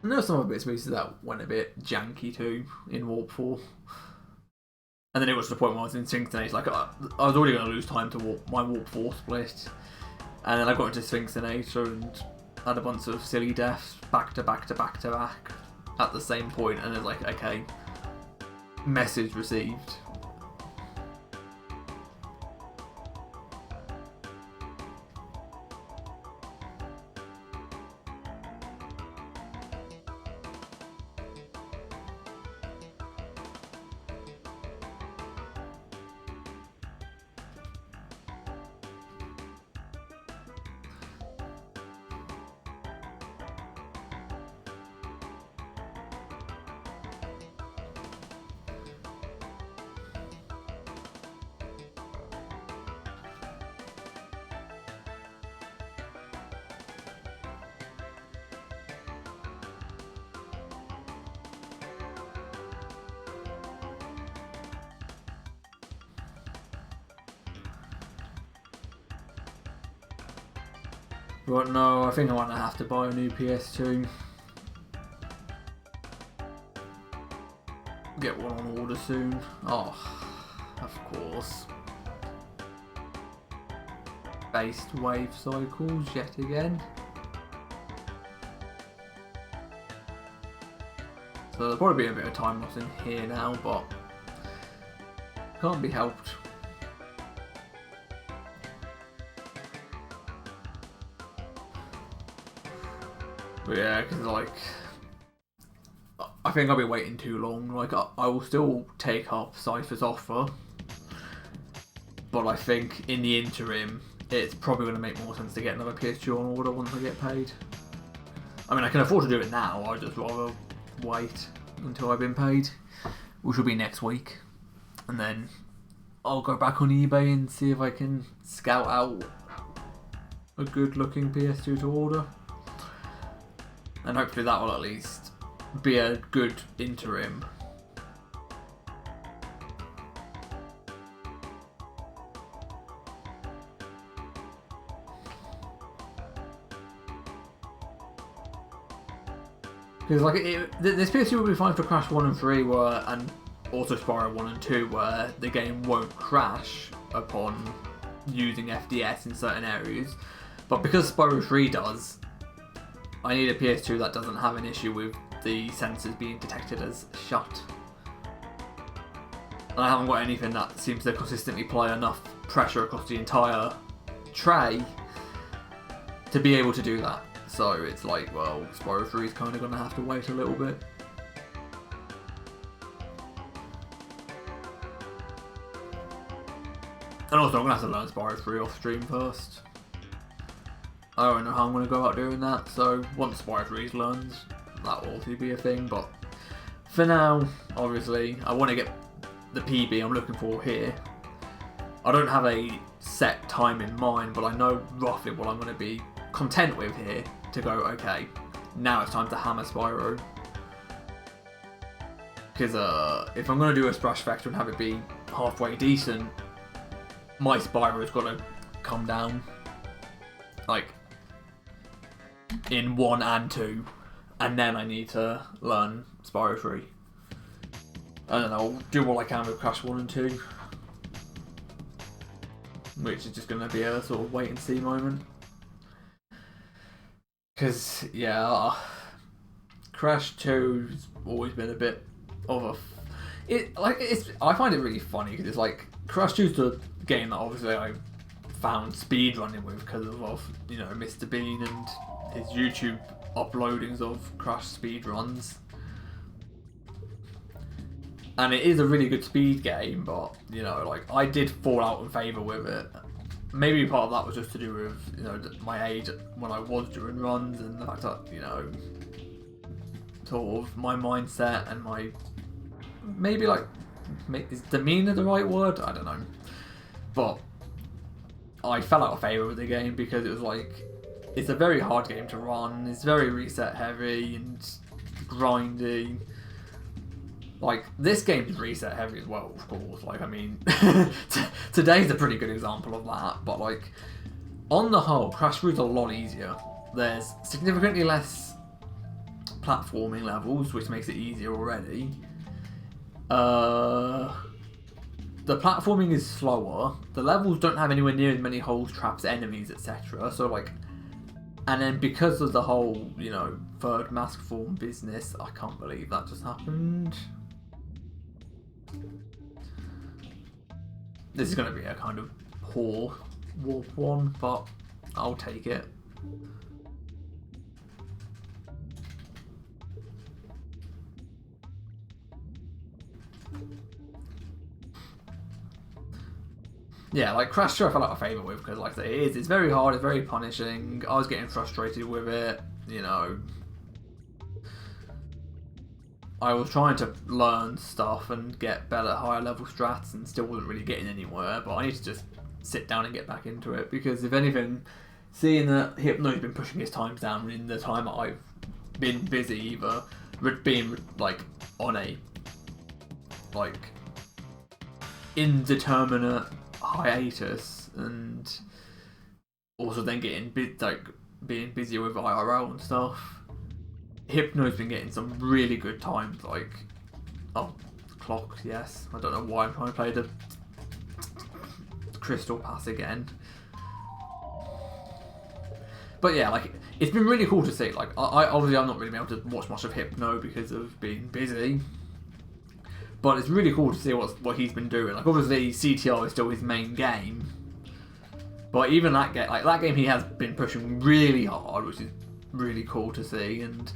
And there were some other bits and pieces that went a bit janky too in Warp 4. And then it was to the point where I was in Sphinxinate, like I was already going to lose time to my Warp 4 split. And then I got into Sphinxinator and had a bunch of silly deaths back to back to back to back at the same point, and it's like, okay, message received. But no, I think I'm gonna have to buy a new PS2. Get one on order soon. Oh, of course. Based wave cycles yet again. So there'll probably be a bit of time loss in here now, but can't be helped. But yeah, because like, I think I'll be waiting too long. Like, I will still take up Cypher's offer, but I think in the interim, it's probably going to make more sense to get another PS2 on order once I get paid. I mean, I can afford to do it now. I'd just rather wait until I've been paid, which will be next week, and then I'll go back on eBay and see if I can scout out a good-looking PS2 to order. And hopefully that will at least be a good interim. Because like this PS2 will be fine for Crash 1 and 3 and also Spyro 1 and 2 where the game won't crash upon using FDS in certain areas. But because Spyro 3 does, I need a PS2 that doesn't have an issue with the sensors being detected as shut. And I haven't got anything that seems to consistently apply enough pressure across the entire tray to be able to do that. So it's like, well, Spyro 3 is kind of going to have to wait a little bit. And also I'm going to have to learn Spyro 3 off stream first. I don't know how I'm going to go about doing that, so once Spyro 3 learns, that will also be a thing, but for now, obviously, I want to get the PB I'm looking for here. I don't have a set time in mind, but I know roughly what I'm going to be content with here to go, okay, now it's time to hammer Spyro. Because if I'm going to do a Splash Factor and have it be halfway decent, my Spyro's got to come down. Like, in 1 and 2, and then I need to learn Spyro 3. And then I'll do what I can with Crash 1 and 2, which is just going to be a sort of wait and see moment. Because, yeah, Crash 2's always been a bit of I find it really funny because it's like, Crash 2's the game that obviously I found speedrunning with because of you know, Mr. Bean and his YouTube uploadings of Crash speedruns. And it is a really good speed game, but, you know, like, I did fall out in favour with it. Maybe part of that was just to do with, you know, my age when I was doing runs, and the fact that, you know, sort of my mindset and my, maybe, like, is demeanour the right word? I don't know. But I fell out of favour with the game because it was like, it's a very hard game to run, it's very reset heavy and grindy. Like, this game is reset heavy as well, of course. Like, I mean, today's a pretty good example of that. But, like, on the whole, Crash 3 is a lot easier. There's significantly less platforming levels, which makes it easier already. The platforming is slower. The levels don't have anywhere near as many holes, traps, enemies, etc. So, like, and then because of the whole, you know, third mask form business, I can't believe that just happened. This is going to be a kind of poor warp one, but I'll take it. Yeah, like Crash 2 I fell out of favour with because, like I say, it's very hard, it's very punishing. I was getting frustrated with it, you know. I was trying to learn stuff and get better higher level strats and still wasn't really getting anywhere, but I need to just sit down and get back into it because if anything, seeing that Hypno's been pushing his times down in the time that I've been busy either being like on a like indeterminate hiatus and also then getting being busy with IRL and stuff. Hypno's been getting some really good times, like, oh, clock, yes. I don't know why I'm trying to play the Crystal Pass again. But yeah, like, it's been really cool to see. Like, obviously I'm not really able to watch much of Hypno because of being busy. But it's really cool to see what he's been doing. Like, obviously CTR is still his main game. But even that game, like, that game he has been pushing really hard, which is really cool to see. And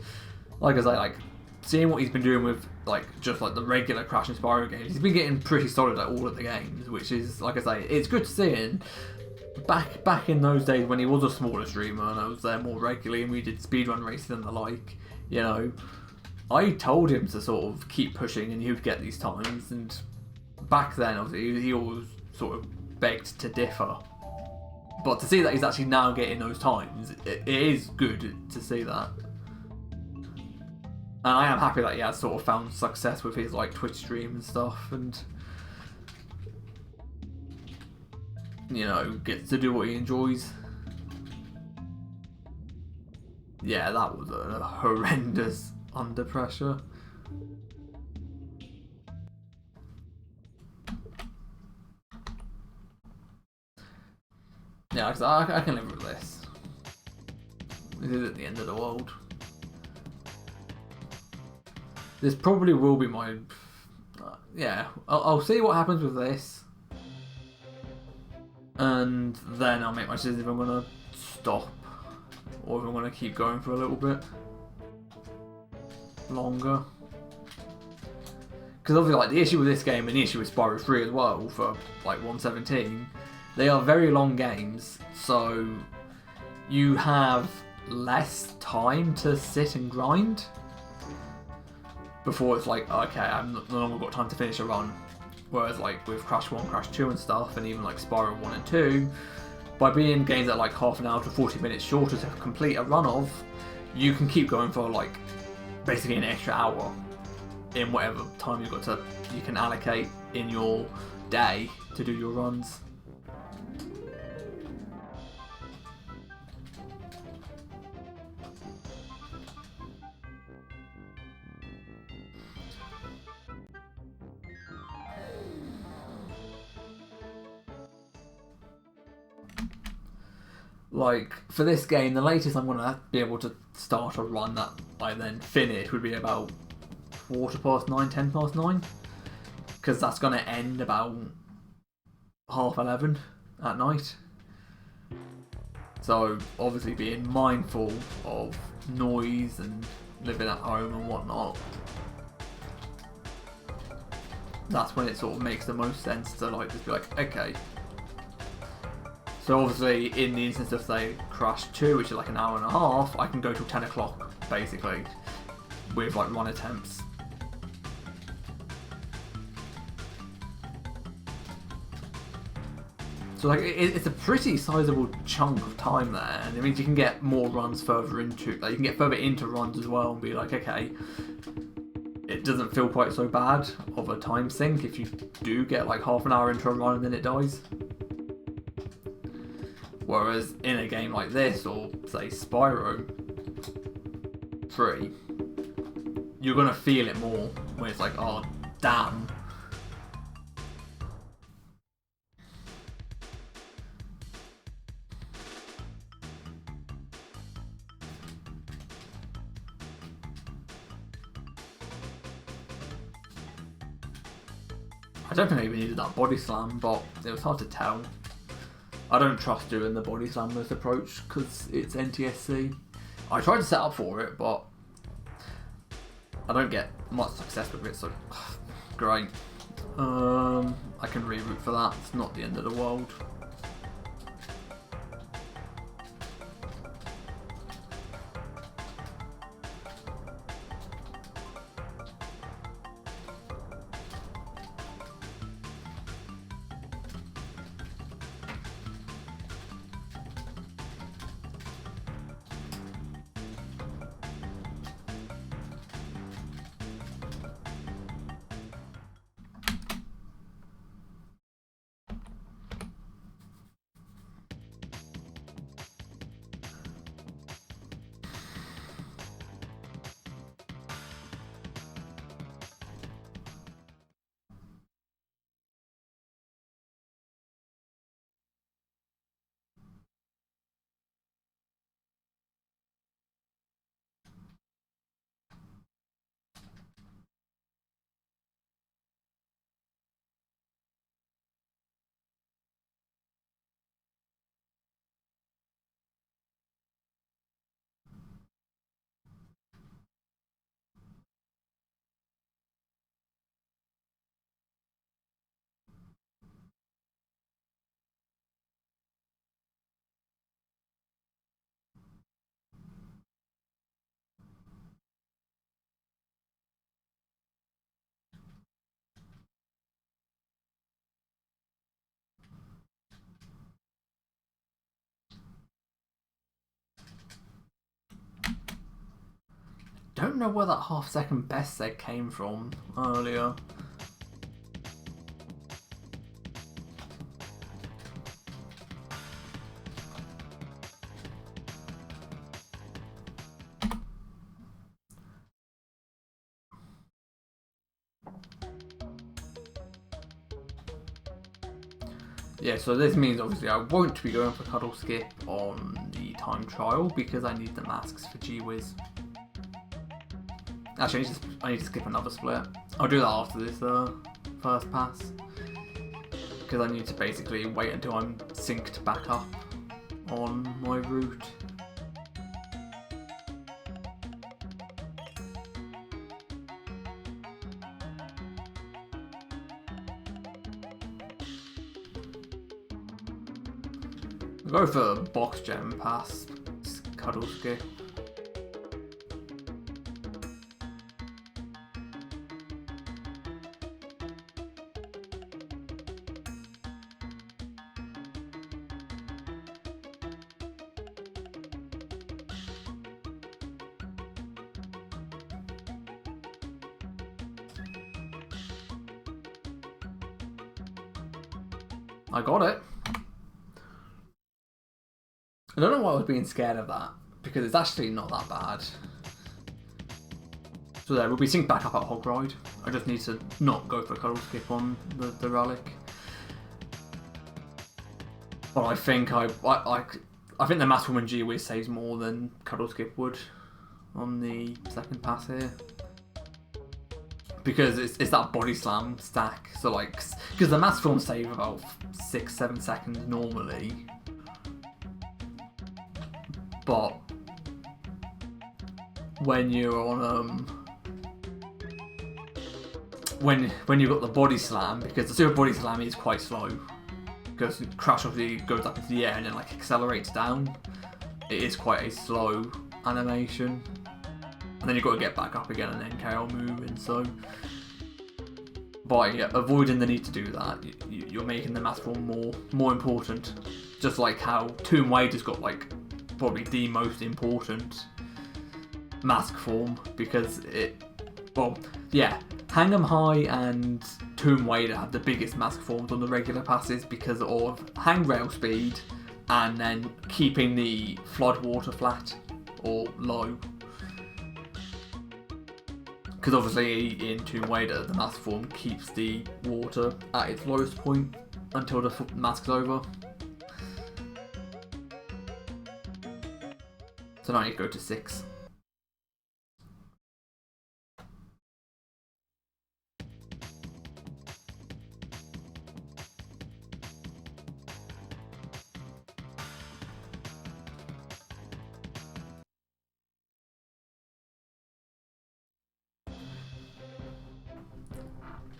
like I say, like, seeing what he's been doing with like just like the regular Crash and Spyro games, he's been getting pretty solid at all of the games, which is, like I say, it's good to see. And back in those days when he was a smaller streamer and I was there more regularly and we did speedrun races and the like, you know, I told him to sort of keep pushing and he would get these times. And back then, obviously, he always sort of begged to differ. But to see that he's actually now getting those times, it is good to see that. And I am happy that he has sort of found success with his like Twitch stream and stuff, and you know, gets to do what he enjoys. Yeah, that was a horrendous under pressure. Yeah, I can live with this. This isn't the end of the world. This probably will be my... yeah, I'll see what happens with this. And then I'll make my decision if I'm going to stop. Or if I'm going to keep going for a little bit longer. Because obviously, like, the issue with this game and the issue with Spyro 3 as well, for like 117, they are very long games, so you have less time to sit and grind before it's like, okay, I've no longer got time to finish a run. Whereas like with Crash 1, Crash 2 and stuff, and even like Spyro 1 and 2, by being games that are like half an hour to 40 minutes shorter to complete a run of, you can keep going for like basically an extra hour in whatever time you can allocate in your day to do your runs. Like, for this game, the latest I'm going to be able to start a run that I then finish would be about 9:15, 10:09. Because that's going to end about 11:30 at night. So, obviously being mindful of noise and living at home and whatnot. that's when it sort of makes the most sense to like just be like, okay. So obviously, in the instance of say Crash 2, which is like an hour and a half, I can go till 10 o'clock basically with like run attempts. So like it's a pretty sizable chunk of time there, and it means you can get more runs further into, like you can get further into runs as well, and be like, okay, it doesn't feel quite so bad of a time sink if you do get like half an hour into a run and then it dies. Whereas in a game like this, or say Spyro 3, you're gonna feel it more when it's like, oh damn. I don't think I even needed that body slam, but it was hard to tell. I don't trust doing the body slamless approach because it's NTSC. I tried to set up for it, but I don't get much success with it, so great. I can reroute for that, it's not the end of the world. Don't know where that half-second best egg came from earlier. Yeah, so this means obviously I won't be going for Cuddle Skip on the time trial because I need the masks for G-Wiz. Actually, I need to skip another split. I'll do that after this first pass. Because I need to basically wait until I'm synced back up on my route. I'll go for box gem pass, Cuddle Skip. I got it. I don't know why I was being scared of that, because it's actually not that bad. So there, we'll be synced back up at Hog Ride. I just need to not go for Cuddle Skip on the relic. But I think I think the Mass Woman G-Wiz saves more than Cuddle Skip would on the second pass here. Because it's that body slam stack, so like, because the mass forms save about 6-7 seconds normally, but when you're on when you've got the body slam, because the super body slam is quite slow, because Crash obviously goes up into the air and then like accelerates down. It is quite a slow animation, and then you've got to get back up again and then carry on moving. So by avoiding the need to do that, you're making the mask form more important. Just like how Tomb Raider's got like probably the most important mask form, because Hang 'em High and Tomb Raider have the biggest mask forms on the regular passes because of handrail speed and then keeping the floodwater flat or low. Because obviously in Tomb Raider the mask form keeps the water at its lowest point until the mask's over. So now you go to 6.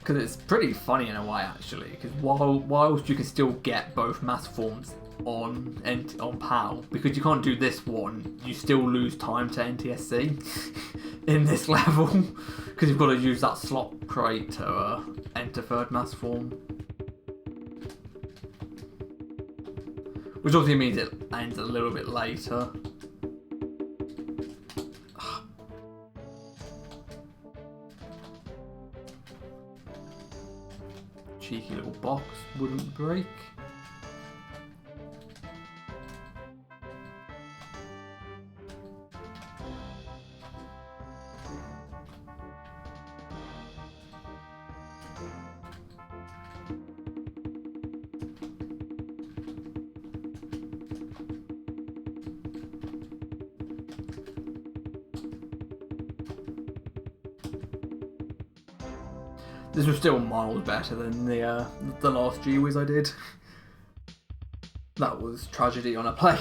Because it's pretty funny in a way, actually. Because whilst you can still get both mask forms on PAL, because you can't do this one, you still lose time to NTSC in this level, because you've got to use that slot crate to enter third mask form. Which obviously means it ends a little bit later. Cheeky little box, wouldn't break. This was still miles better than the last G-Wiz I did. That was tragedy on a plate.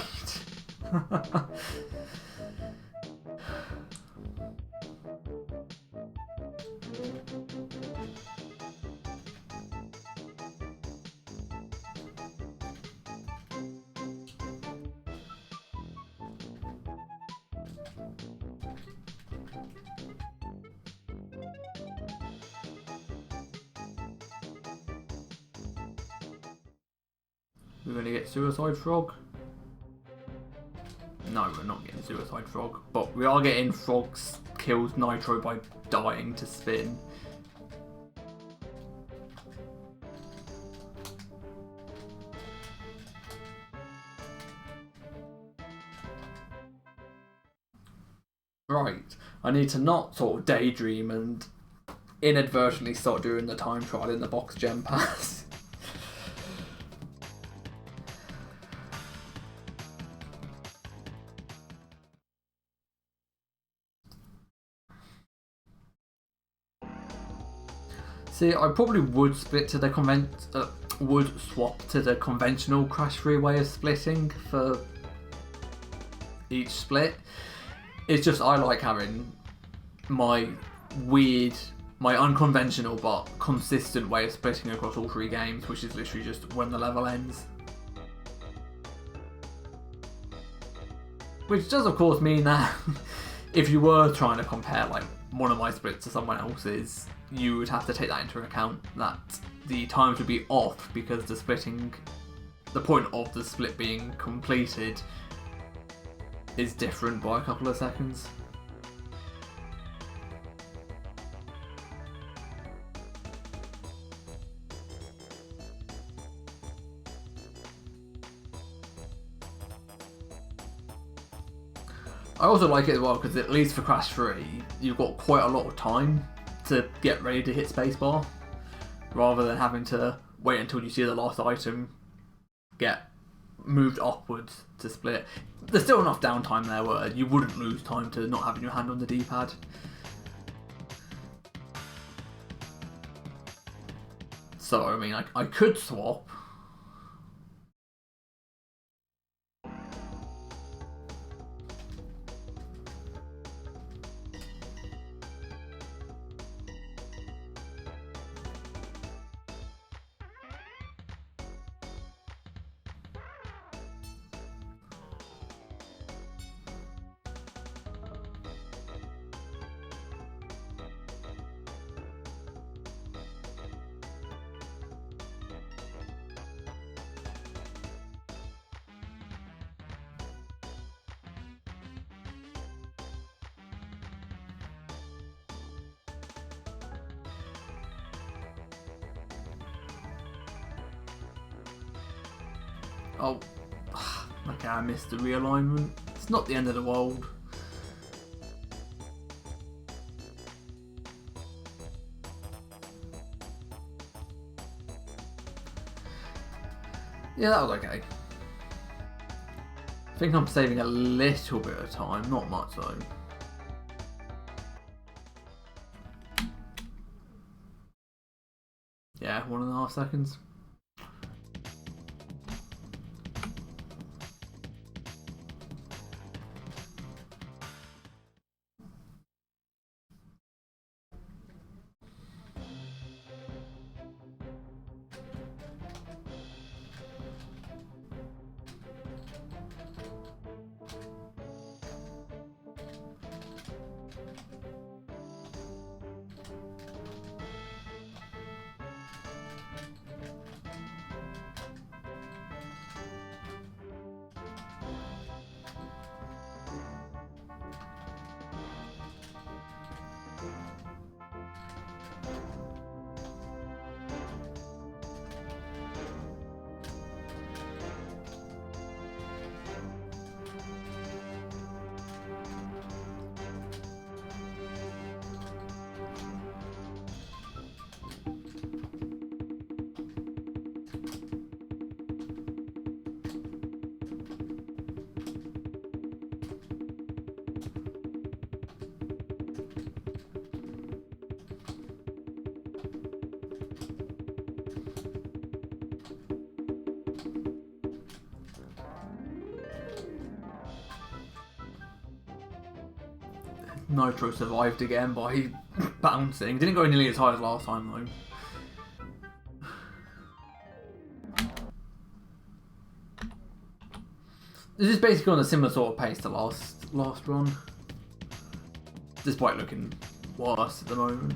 We're going to get Suicide Frog. No, we're not getting Suicide Frog, but we are getting Frogs kills Nitro by dying to spin. Right, I need to not sort of daydream and inadvertently start doing the time trial in the box gem pass. See, I probably would split to the would swap to the conventional crash-free way of splitting for each split. It's just I like having my unconventional but consistent way of splitting across all 3 games, which is literally just when the level ends. Which does of course mean that if you were trying to compare like one of my splits to someone else's, you would have to take that into account, that the times would be off because the point of the split being completed is different by a couple of seconds. I also like it as well because at least for Crash 3, you've got quite a lot of time to get ready to hit spacebar, rather than having to wait until you see the last item get moved upwards to split. There's still enough downtime there where you wouldn't lose time to not having your hand on the D-pad. So, I mean, I could swap. Oh, okay, I missed the realignment. It's not the end of the world. Yeah, that was okay. I think I'm saving a little bit of time, not much though. Yeah, 1.5 seconds. Nitro survived again by bouncing. Didn't go nearly as high as last time though. This is basically on a similar sort of pace to last run, despite looking worse at the moment.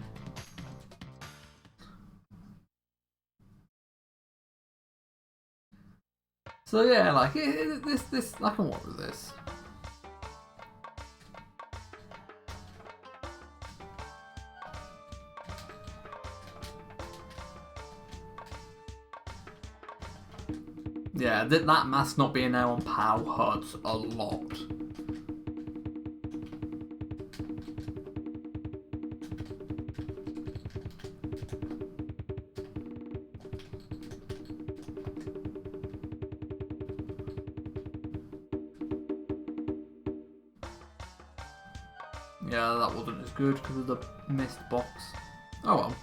So yeah, like this I can work with this. Yeah, that mask not being there on POW hurts a lot. Yeah, that wasn't as good because of the missed box. Oh well.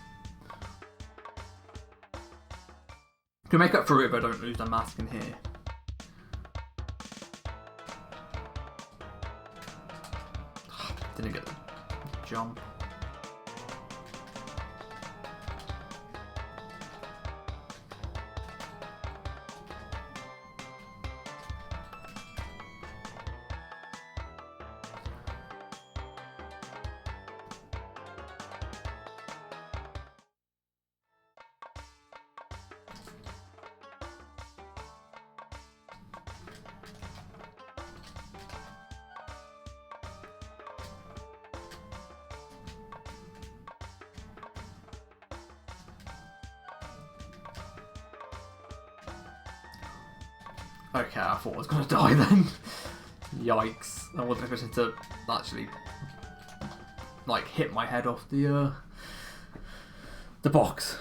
Can make up for it if I don't lose the mask in here. Didn't get the jump. Okay, I thought I was gonna die then. Yikes. I wasn't expecting to actually like hit my head off the box.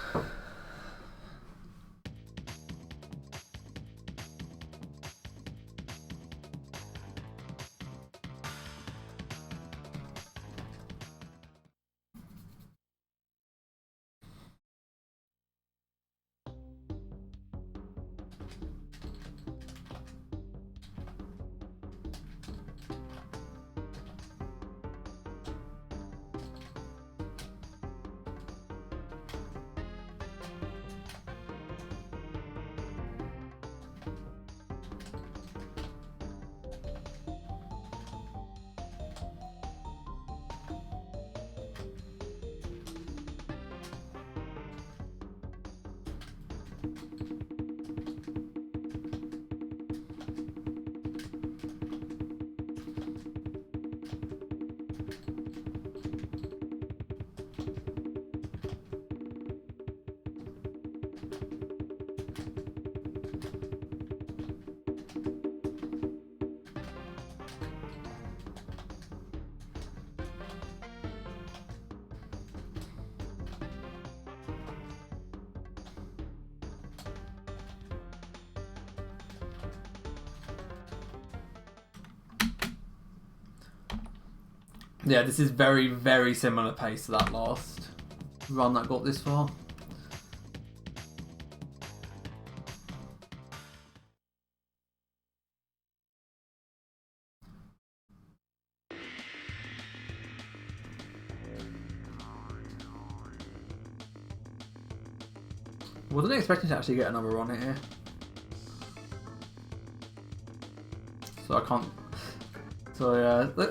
Yeah, this is very, very similar pace to that last run that got this far. Wasn't expecting to actually get another run here. So I can't... So yeah...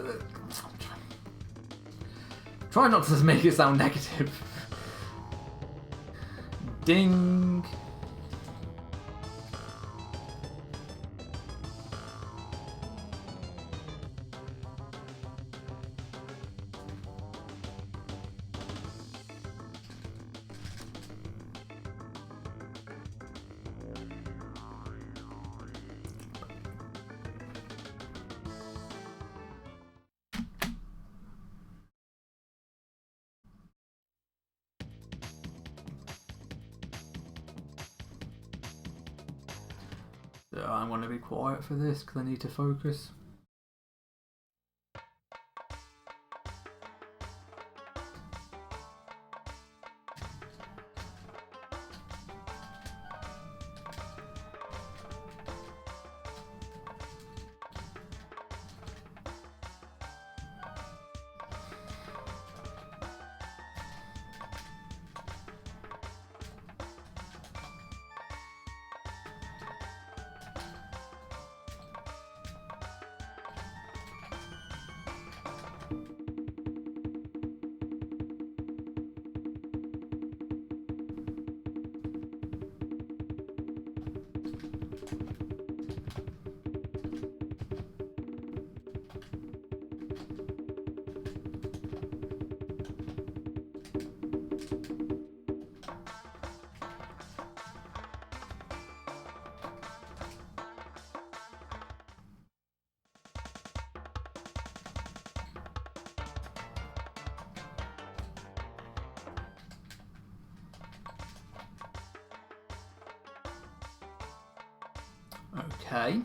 Try not to make it sound negative. Ding! I'm going to be quiet for this because I need to focus. Okay.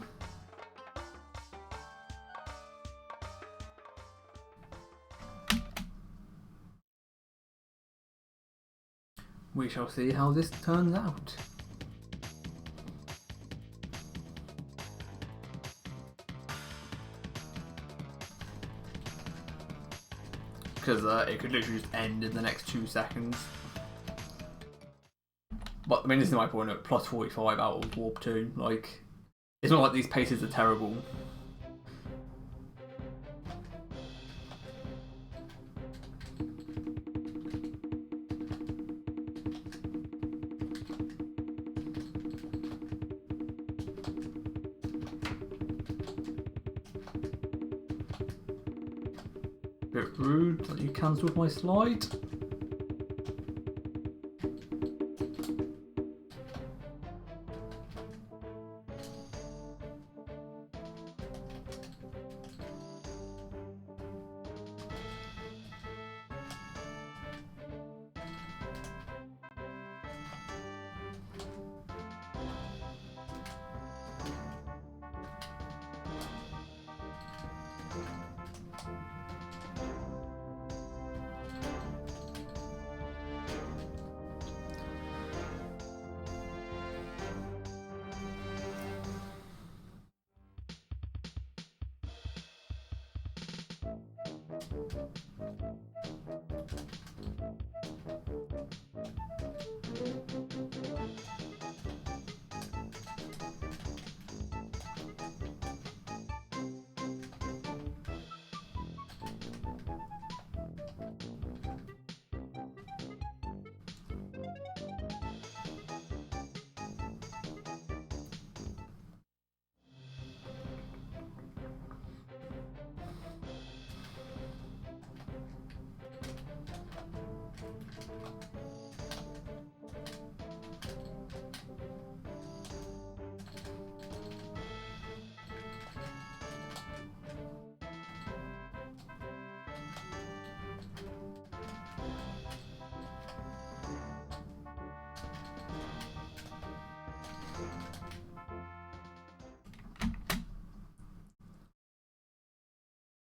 We shall see how this turns out. Because it could literally just end in the next 2 seconds. But I mean, this is my point at plus 45 out of Warp 2. Like, it's not like these paces are terrible. Bit rude that you cancelled my slide.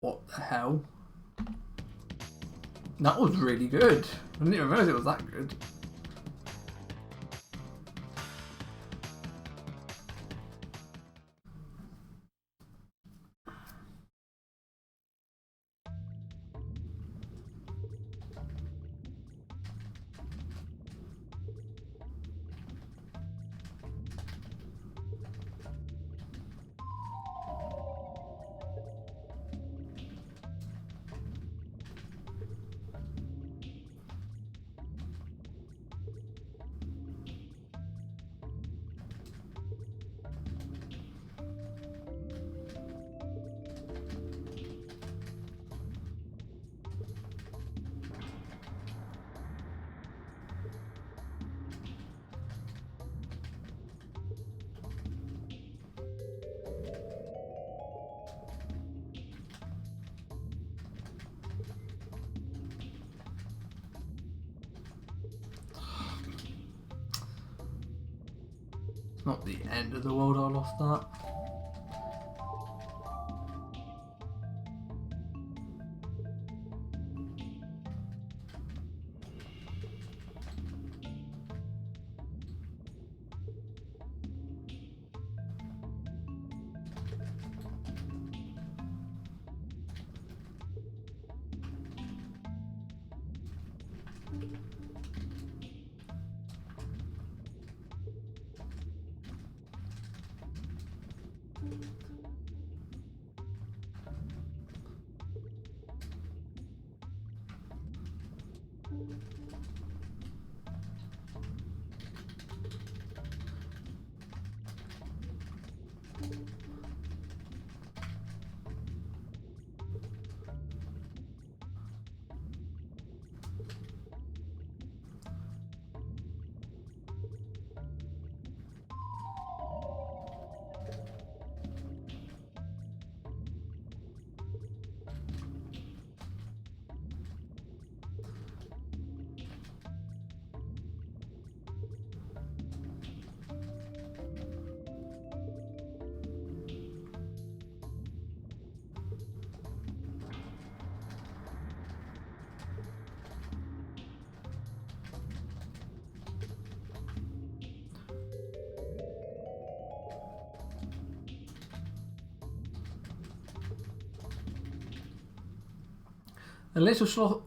What the hell? That was really good. I didn't even realise it was that good. It's not the end of the world I lost that. A little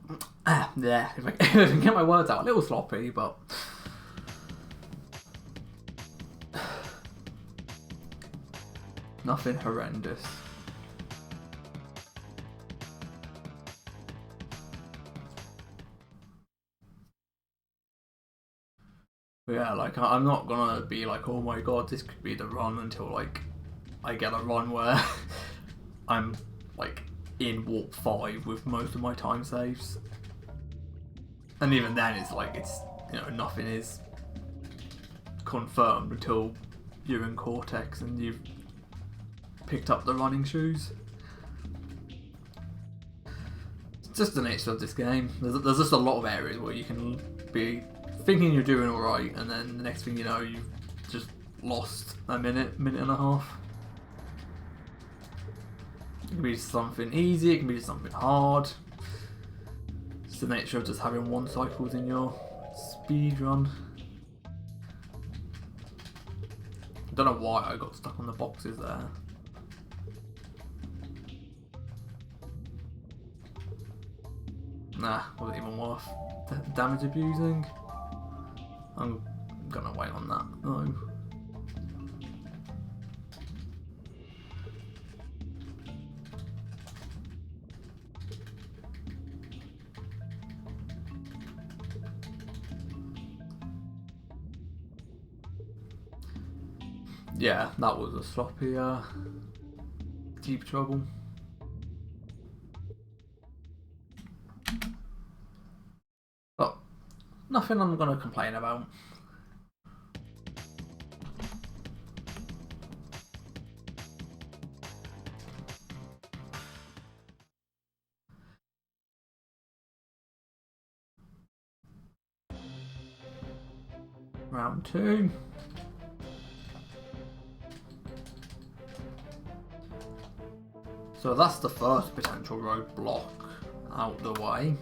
yeah, if I can get my words out, a little sloppy, but nothing horrendous. But yeah, like I'm not gonna be like, oh my god, this could be the run until like I get a run where I'm like in warp 5 with most of my time saves. And even then it's like nothing is confirmed until you're in Cortex and you've picked up the running shoes. It's just the nature of this game. There's just a lot of areas where you can be thinking you're doing alright and then the next thing you know you've just lost a minute and a half. It can be something easy, it can be something hard. It's the nature of just having one cycles in your speed run. I don't know why I got stuck on the boxes there. Nah, wasn't even worth damage abusing. I'm gonna wait on that though. Yeah, that was a sloppy deep trouble. But nothing I'm gonna complain about. Round 2. So that's the first potential roadblock out the way.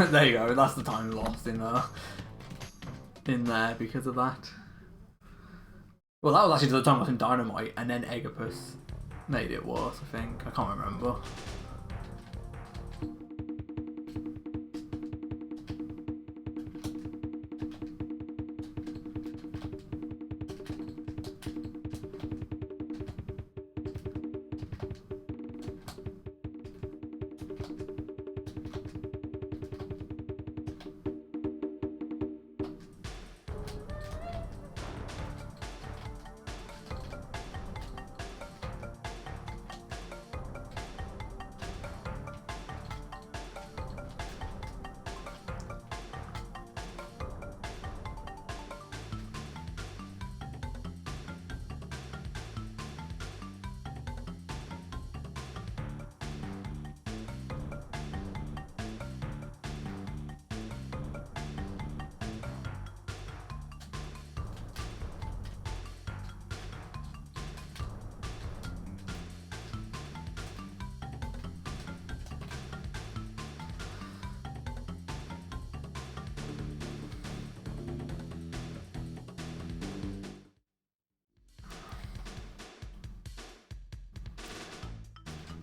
there you go. That's the time lost in there because of that. Well, that was actually the time lost in Dynamite, and then Eggopus made it worse. I think I can't remember.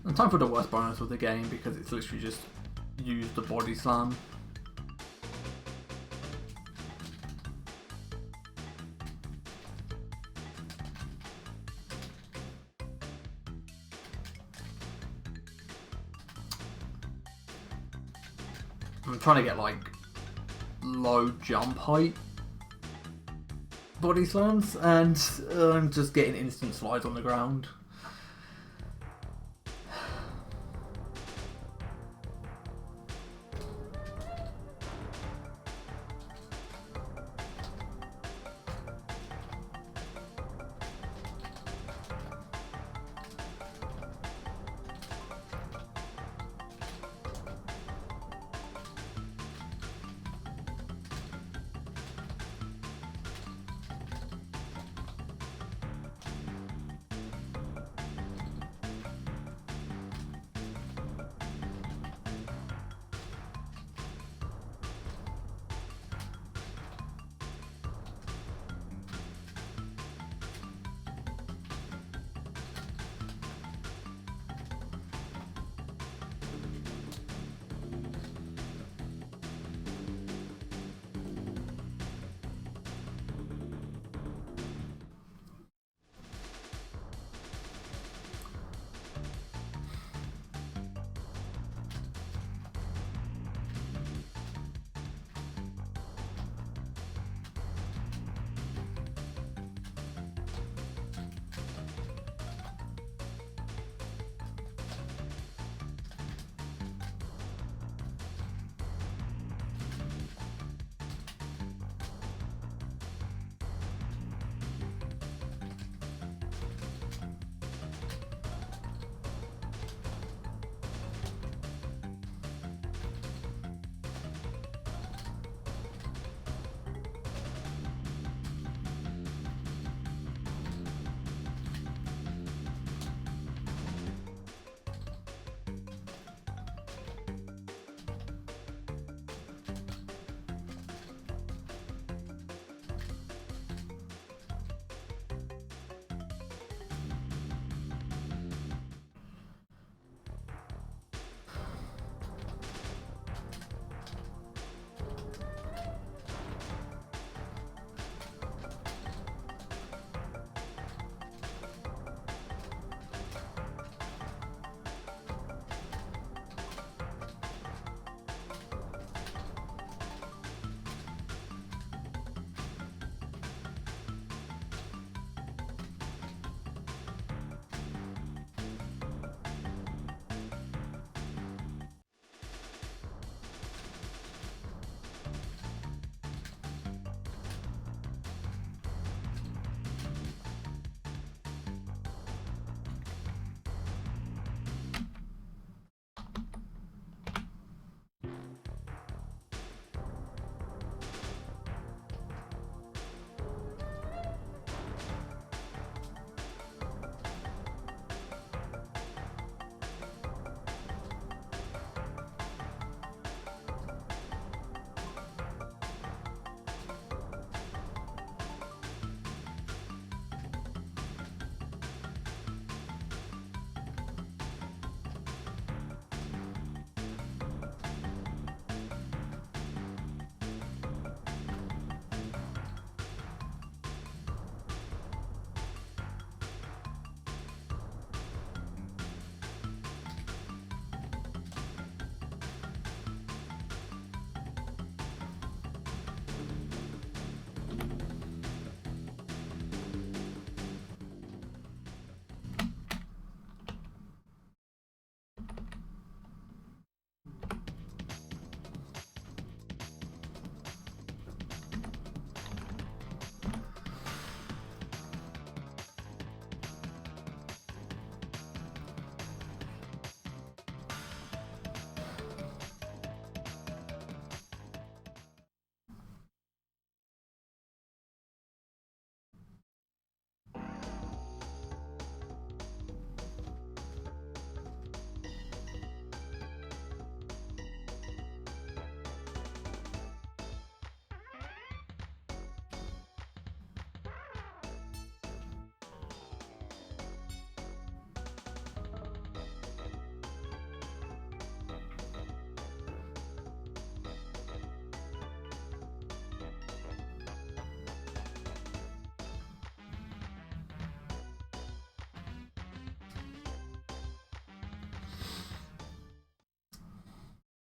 And time for the worst bonus of the game because it's literally just used the body slam. I'm trying to get like low jump height body slams, and I'm just getting instant slides on the ground.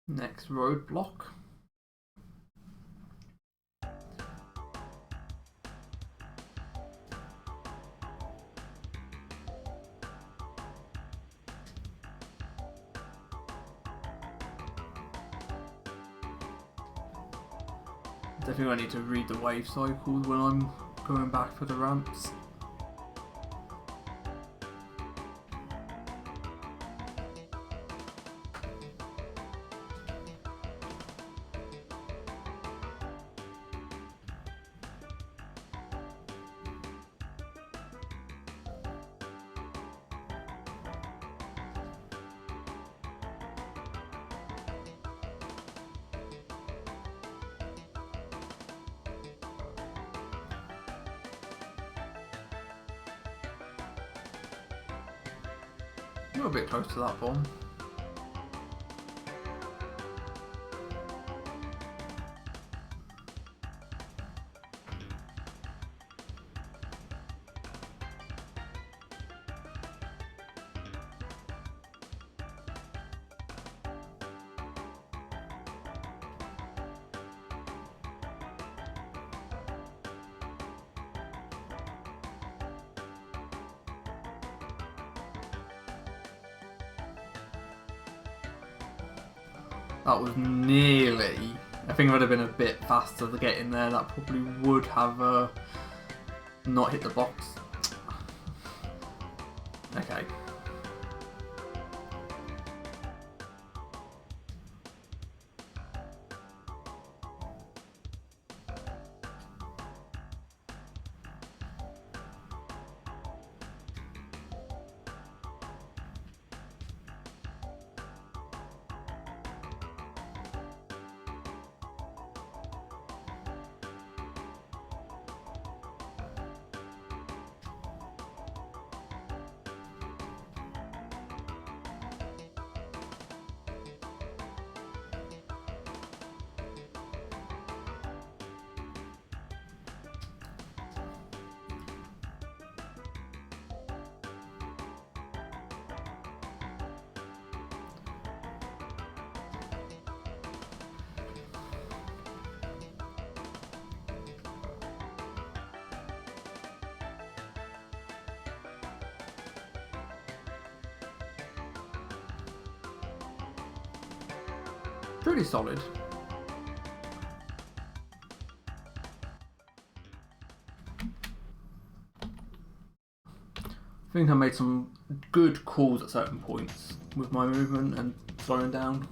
Next roadblock. Definitely I need to read the wave cycles when I'm going back for the ramps. You're a bit close to that bomb. That was nearly. I think if I'd have been a bit faster to get in there, that probably would have not hit the box. Okay. Pretty solid. I think I made some good calls at certain points with my movement and slowing down.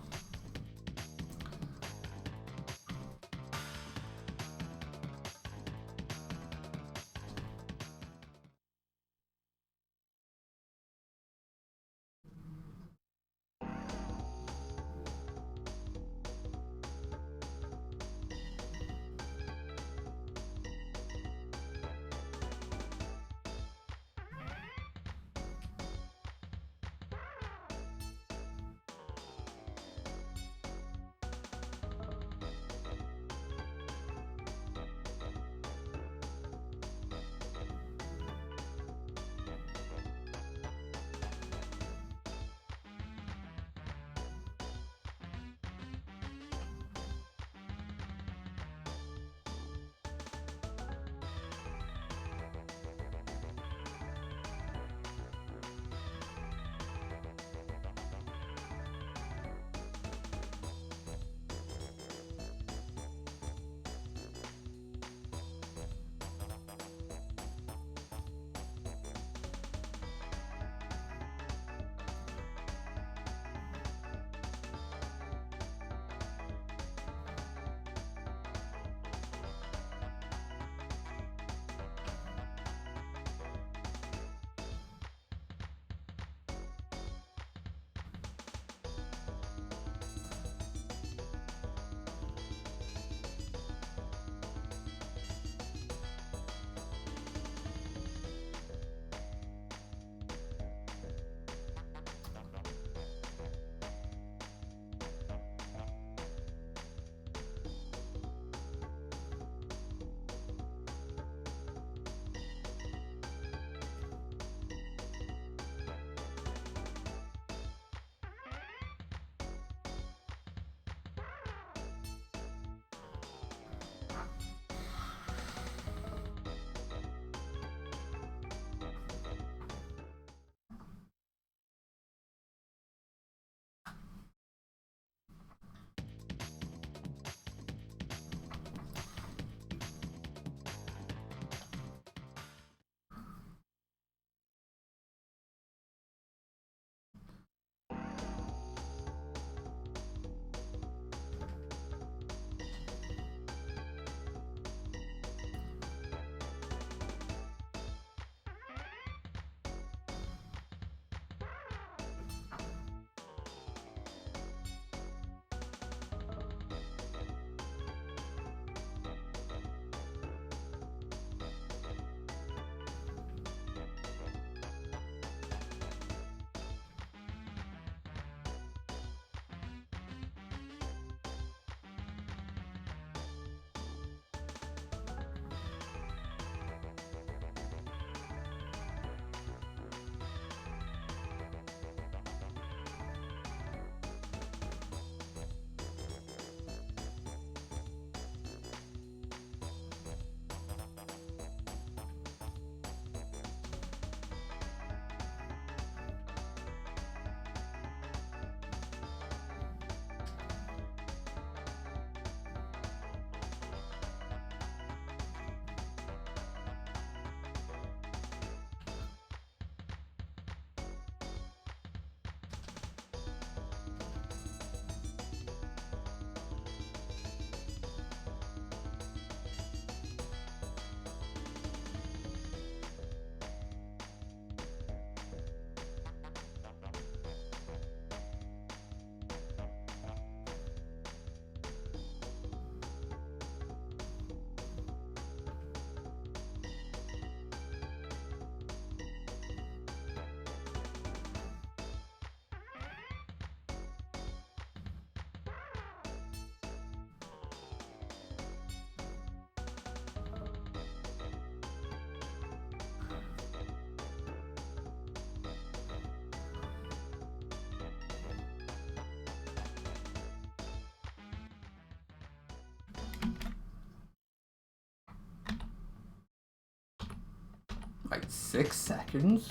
Wait, 6 seconds?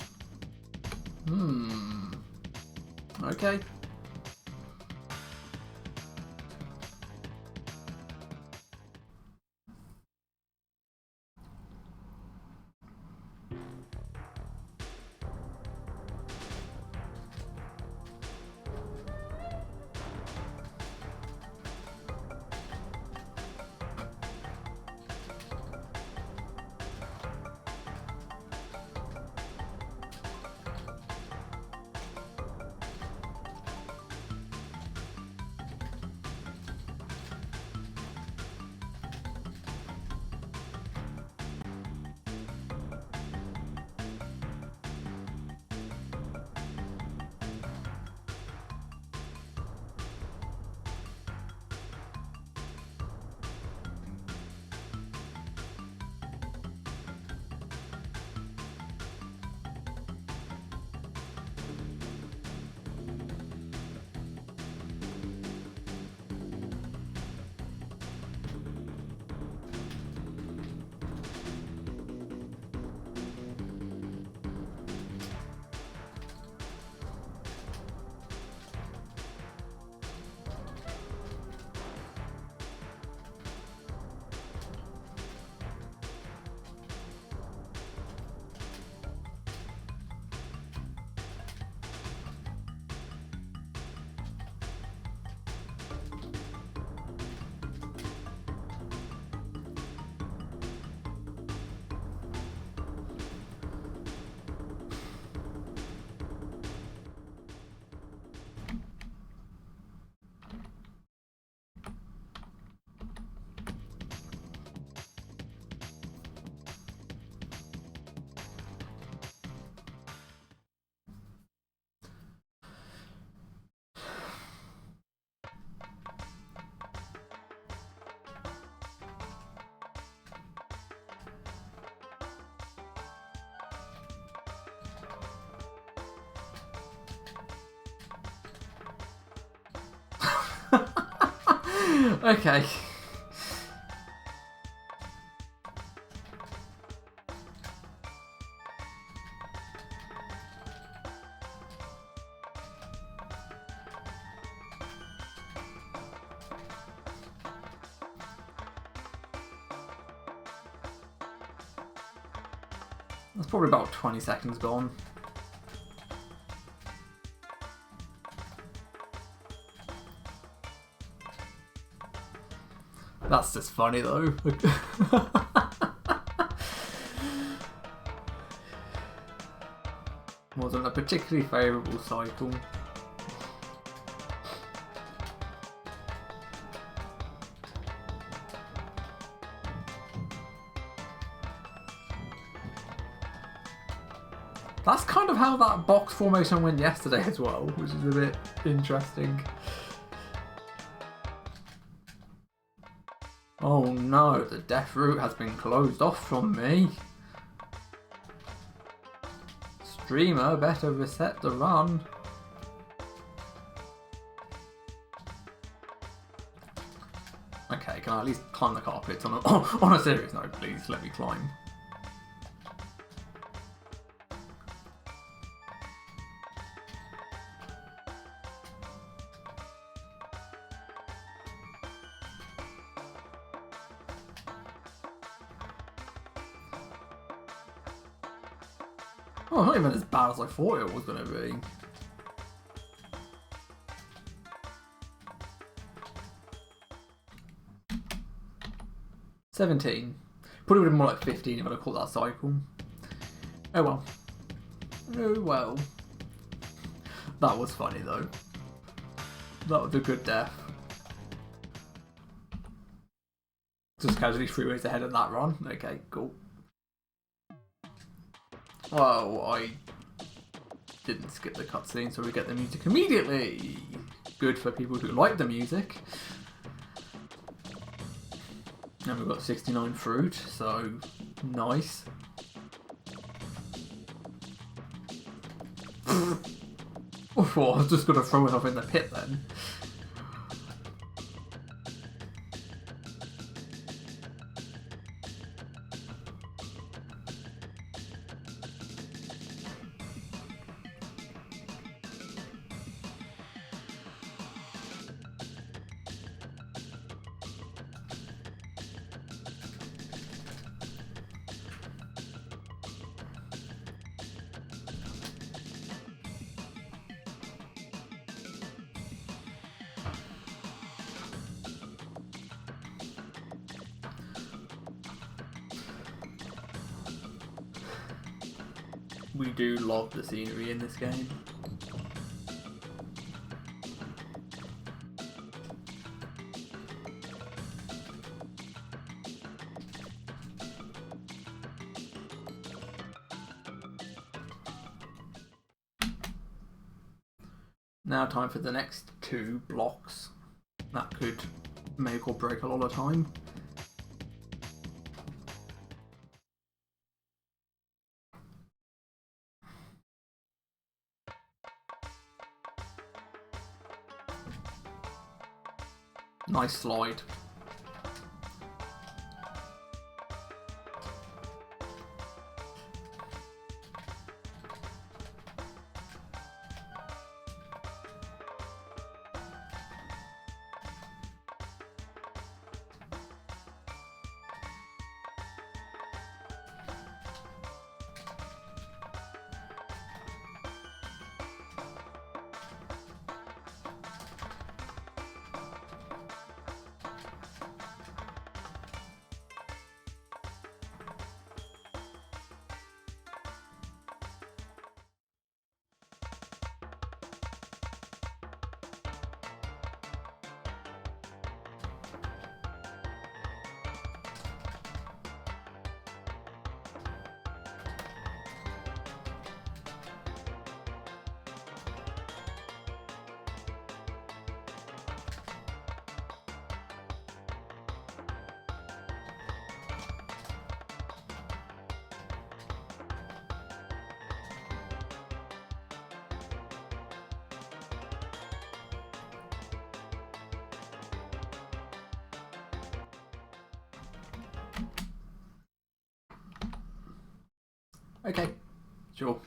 Okay. Okay. That's probably about 20 seconds gone. That's just funny though. Wasn't a particularly favourable cycle. That's kind of how that box formation went yesterday as well, which is a bit interesting. Oh no, the death route has been closed off from me. Streamer, better reset the run. Okay, can I at least climb the carpet on a serious note, please? Let me climb. Oh, not even as bad as I thought it was going to be. $17. Probably would have been more like 15 if I'd have caught that cycle. Oh well. Oh well. That was funny though. That was a good death. Just casually 3 ways ahead of that run. Okay, cool. Well, I didn't skip the cutscene, so we get the music immediately. Good for people who like the music. And we've got 69 fruit, so nice. Oh, I was just going to throw myself in the pit then. We do love the scenery in this game. Now time for the next 2 blocks. That could make or break a lot of time. Nice slide. Okay, sure.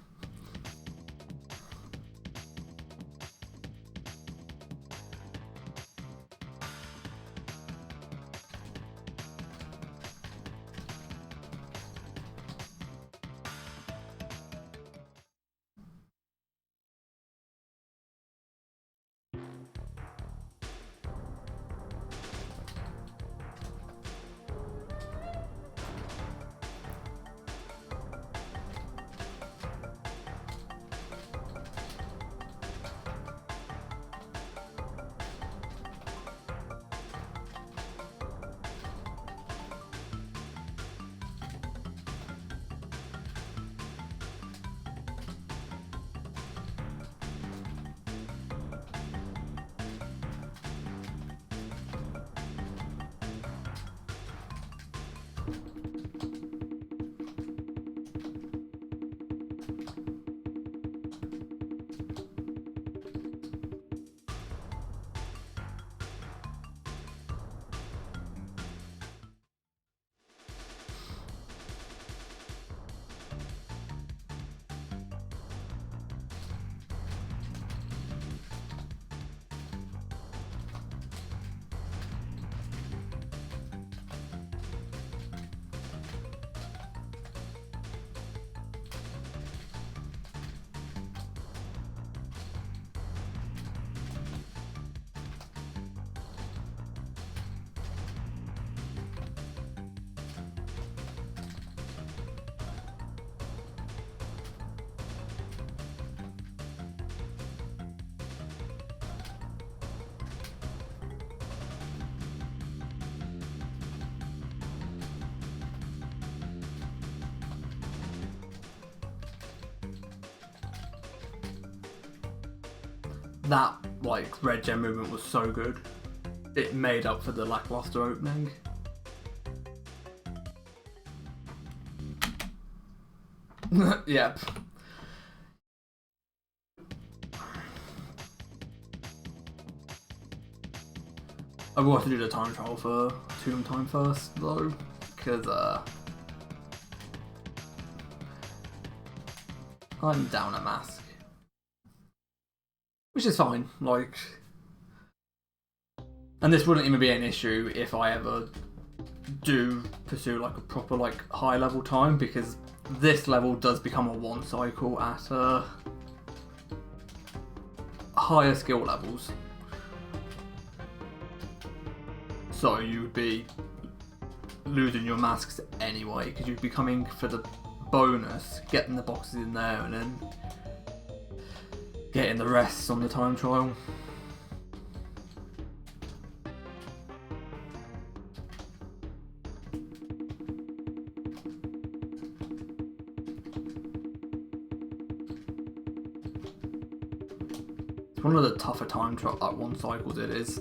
That, like, red gem movement was so good. It made up for the lackluster opening. Yep. I will have to do the time trial for Tomb Time first, though, because I'm down a mask. Which is fine, like... And this wouldn't even be an issue if I ever do pursue, like, a proper, like, high-level time, because this level does become a one cycle at higher skill levels. So you would be losing your masks anyway, because you'd be coming for the bonus, getting the boxes in there and then getting the rest on the time trial. It's one of the tougher time trial one cycles it is.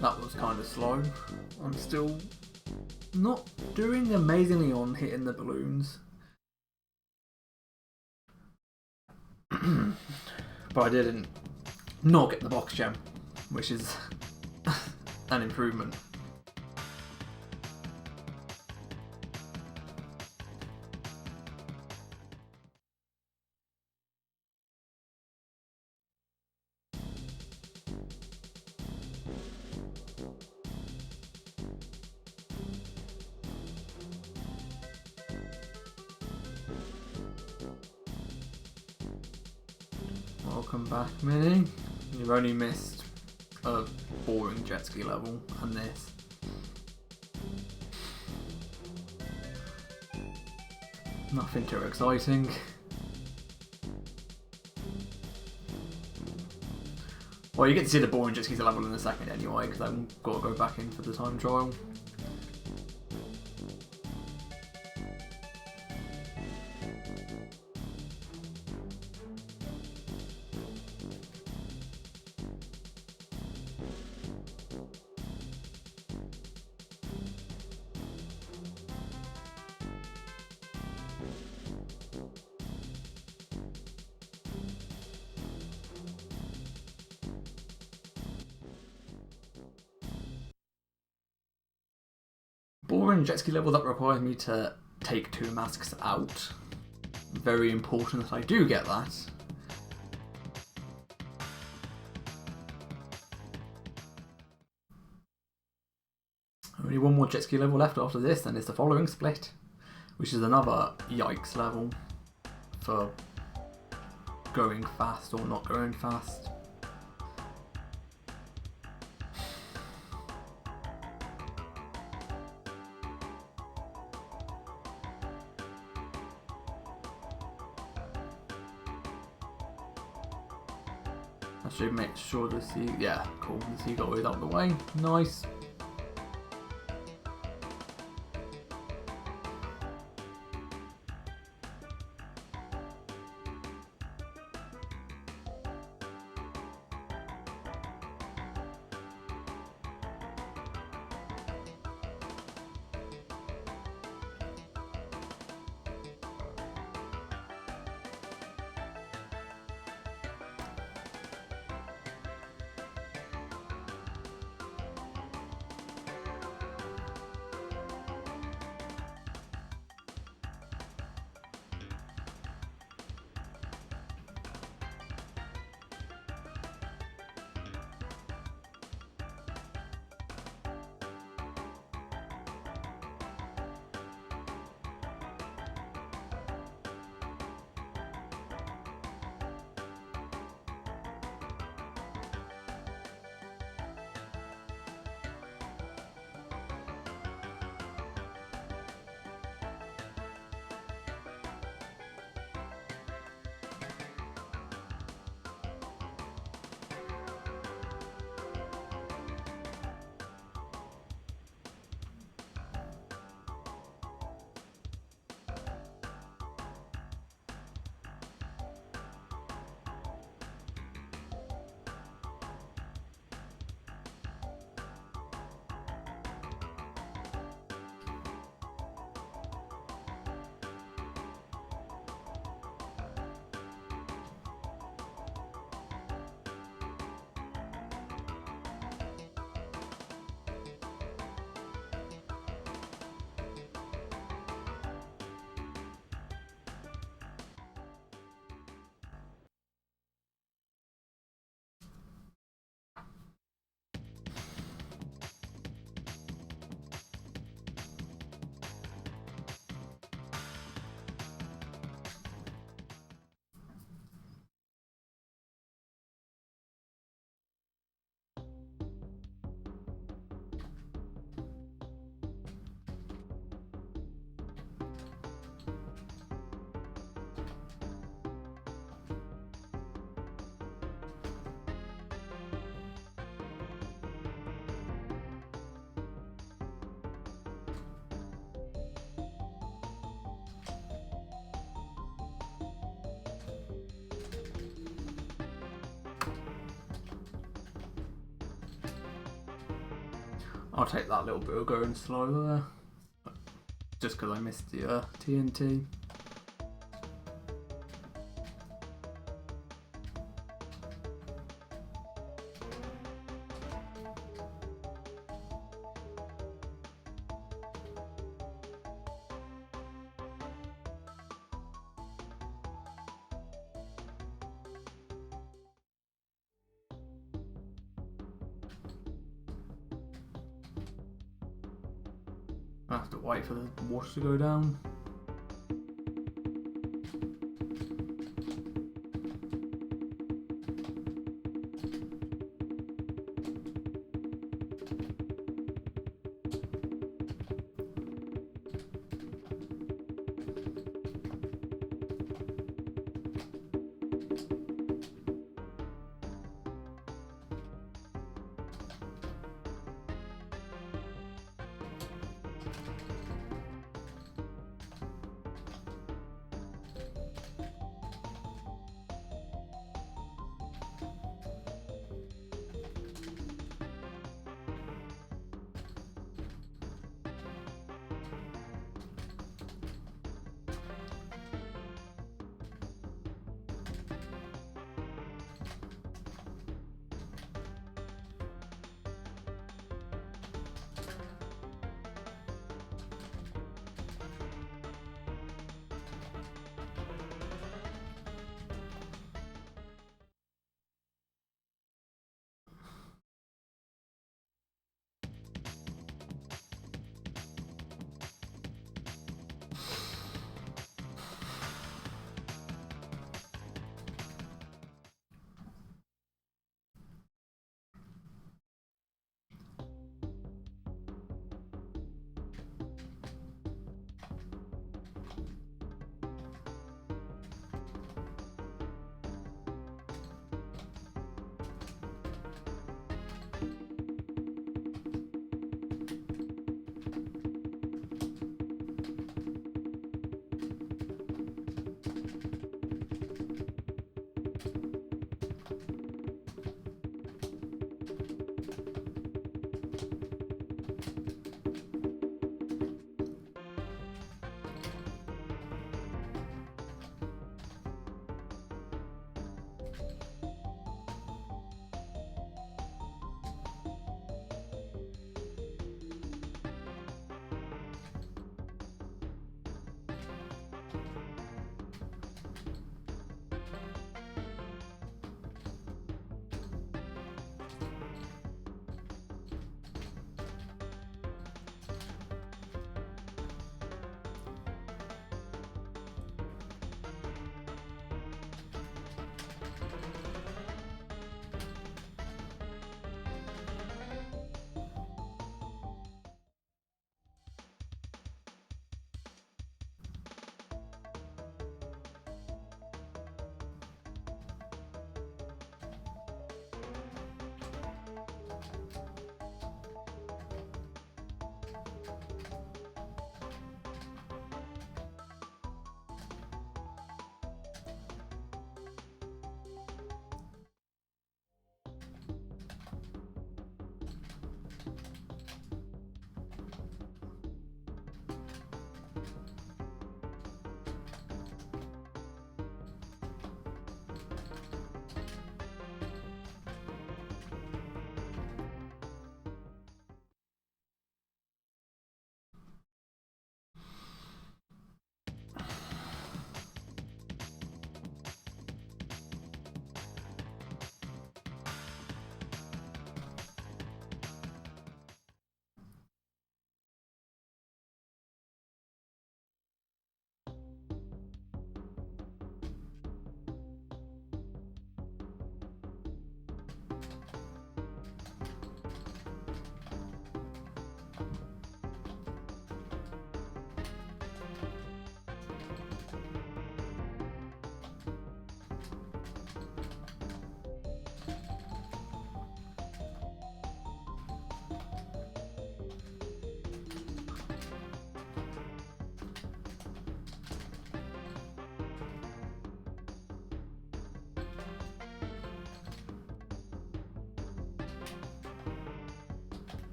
That was kind of slow. I'm still not doing amazingly on hitting the balloons. But I didn't not get the box gem, which is an improvement. Welcome back, Minnie. You've only missed a boring jet ski level and this. Nothing too exciting. Well, you get to see the boring jet skis level in a second anyway, because I've got to go back in for the time trial. Boring jet ski level that requires me to take 2 masks out. Very important that I do get that. Only one more jet ski level left after this, and it's the following split, which is another yikes level for going fast or not going fast. I should make sure the sea, yeah, cool, the seagull is out of the way, nice. I'll take that little bit of going slow there. Just because I missed the TNT. I have to wait for the water to go down.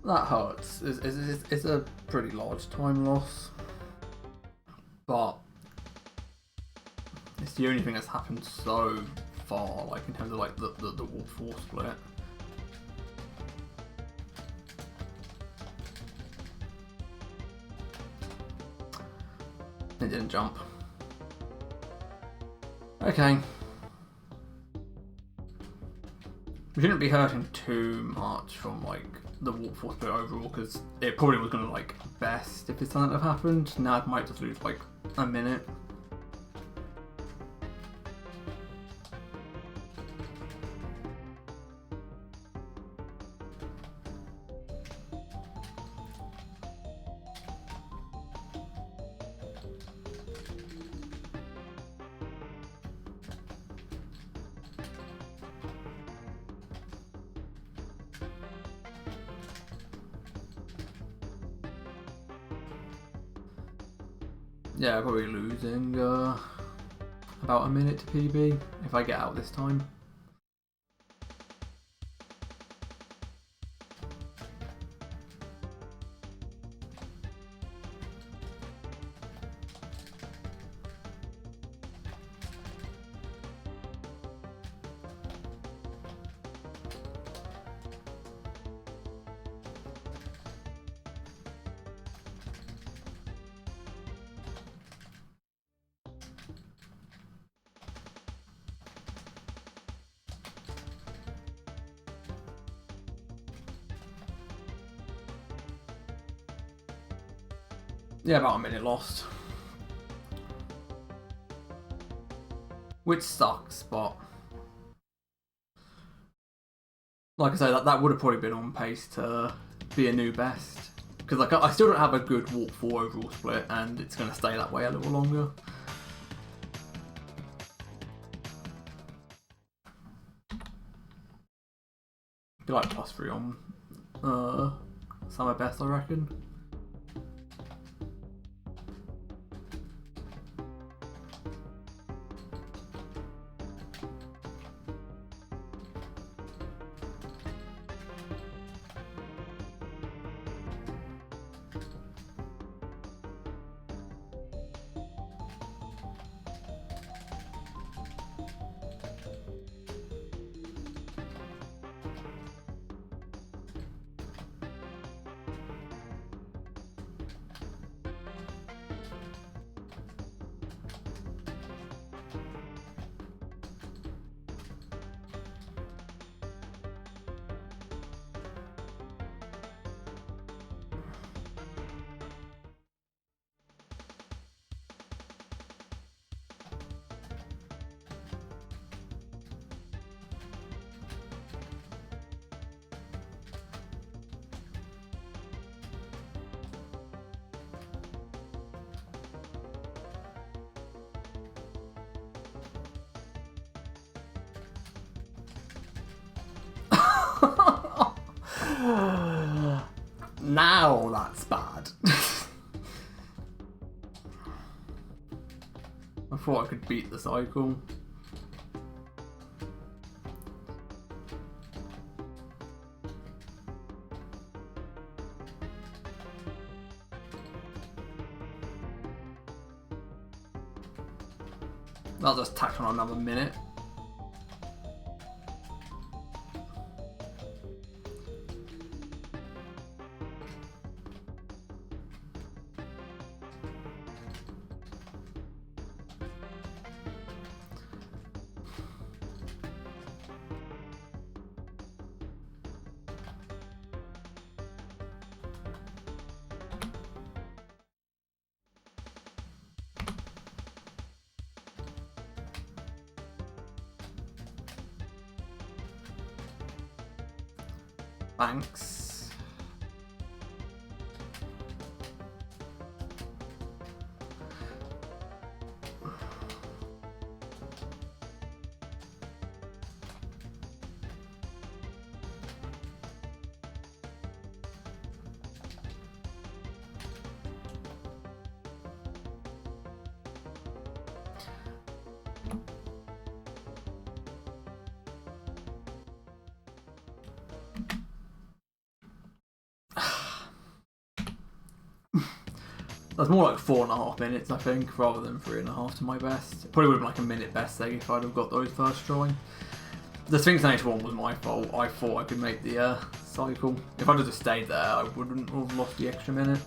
that hurts. It's a pretty large time loss, but it's the only thing that's happened so far, like in terms of like the Warp 4 split. It didn't jump. Okay. We shouldn't be hurting too much from like the Warp 4 split overall, because it probably was gonna like best if it's something that happened. Now it might just lose like a minute. Yeah, probably losing about a minute to PB if I get out this time. Yeah, about a minute lost. Which sucks, but like I say, that would have probably been on pace to be a new best. Because like I still don't have a good Warp 4 overall split, and it's going to stay that way a little longer. Be like +3 on summer best, I reckon. Now that's bad. I thought I could beat the cycle. I'll just tack on another minute. Thanks. That's more like 4.5 minutes, I think, rather than 3.5 to my best. It probably would have been like a minute best egg if I'd have got those first try. The Sphinx H1 was my fault. I thought I could make the cycle. If I'd have just stayed there, I wouldn't have lost the extra minute.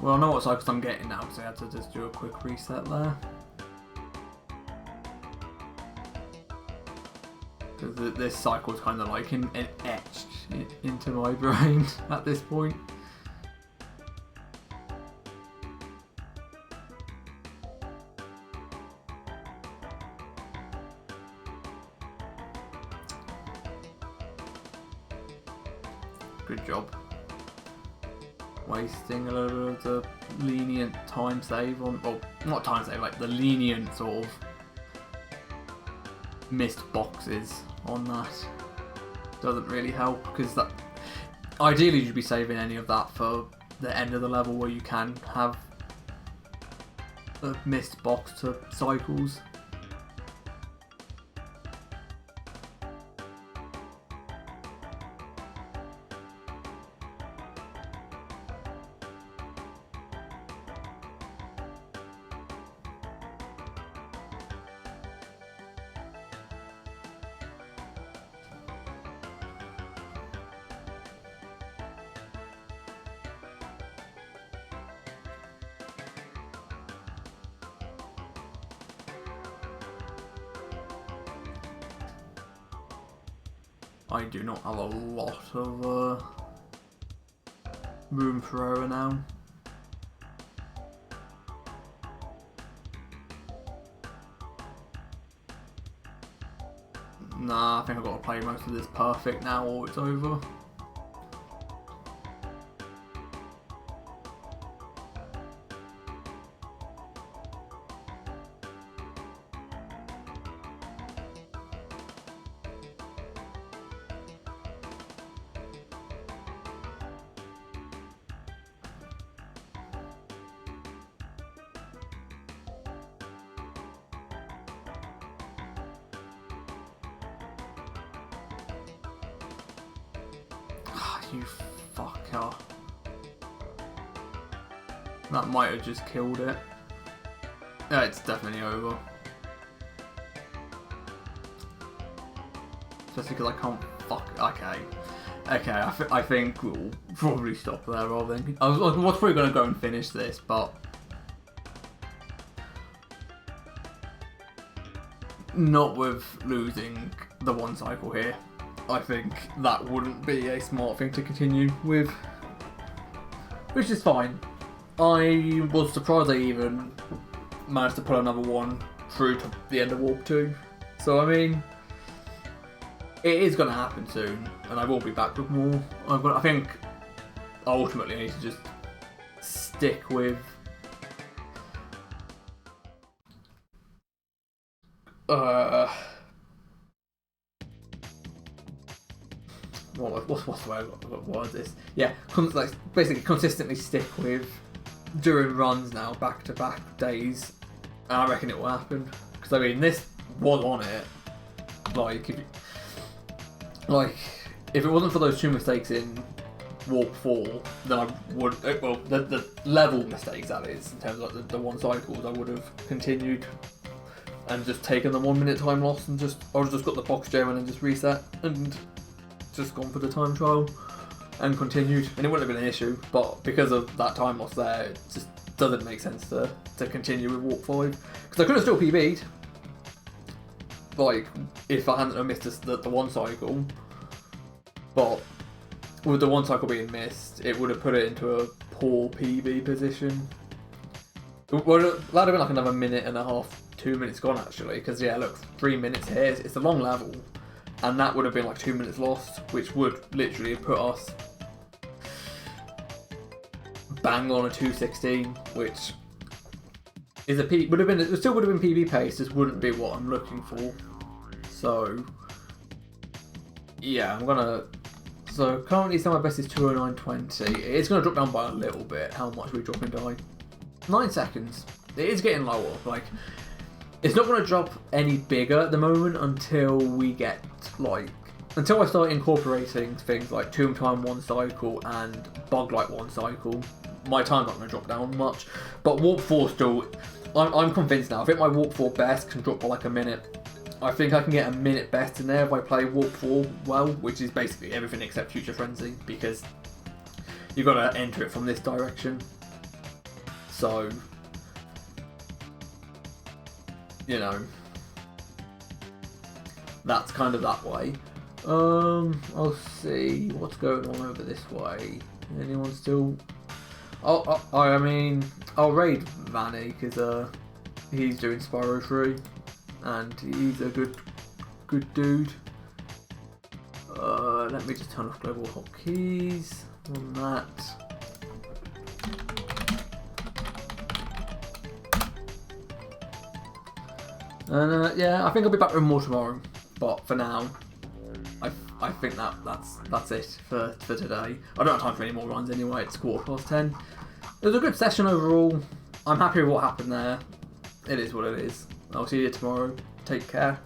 Well, I know what cycles I'm getting now because I had to just do a quick reset there. Because this cycle is kind of like etched into my brain at this point. Good job. Wasting a little of the lenient time save on, well, not time save, like the lenient sort of missed boxes on that. Doesn't really help because that ideally you'd be saving any of that for the end of the level where you can have a missed box to cycles. I do not have a lot of room for error now. Nah, I think I've got to play most of this perfect now or it's over. You fucker. That might have just killed it. Yeah, it's definitely over. Especially because I can't okay. Okay, I think we'll probably stop there rather than... I was probably going to go and finish this, but... not with losing the one cycle here. I think that wouldn't be a smart thing to continue with. Which is fine. I was surprised I even managed to put another one through to the end of Warp 2. So, I mean, it is going to happen soon, and I will be back with more. I think ultimately I need to just stick with what's the word? What is this? Yeah, like basically consistently stick with during runs now, back-to-back days, and I reckon it will happen. Because I mean, this was on it. Like, if it wasn't for those two mistakes in Warp 4, then I would. Well, the level mistakes that is, in terms of like the one cycles, I would have continued and just taken the 1 minute time loss and just got the box gem and then just reset and just gone for the time trial and continued, and it wouldn't have been an issue, but because of that time loss there, it just doesn't make sense to continue with Warp 5, because I could have still PB'd, like, if I hadn't missed the one cycle, but with the one cycle being missed, it would have put it into a poor PB position. Well, that'd have been like another minute and a half, 2 minutes gone actually, because yeah, look, 3 minutes here, it's a long level. And that would have been like 2 minutes lost, which would literally have put us bang on a 216, which is it still would have been PB pace, just wouldn't be what I'm looking for. So yeah, so currently still my best is 209.20. It's gonna drop down by a little bit. How much we drop in die? 9 seconds. It is getting lower. Like, it's not gonna drop any bigger at the moment until we get until I start incorporating things like Tomb Time 1 cycle and Bug Light 1 cycle. My time's not gonna drop down much, but Warp 4 still. I'm convinced now. I think my Warp 4 best can drop by like a minute. I think I can get a minute best in there if I play Warp 4 well, which is basically everything except Future Frenzy, because you've got to enter it from this direction. So, you know, that's kind of that way. I'll see what's going on over this way. Anyone still? I mean, I'll raid Vanny because he's doing Spyro 3. And he's a good dude. Let me just turn off global hotkeys on that. And yeah, I think I'll be back with more tomorrow. But for now, I think that's it for today. I don't have time for any more runs anyway. It's 10:15. It was a good session overall. I'm happy with what happened there. It is what it is. I'll see you tomorrow. Take care.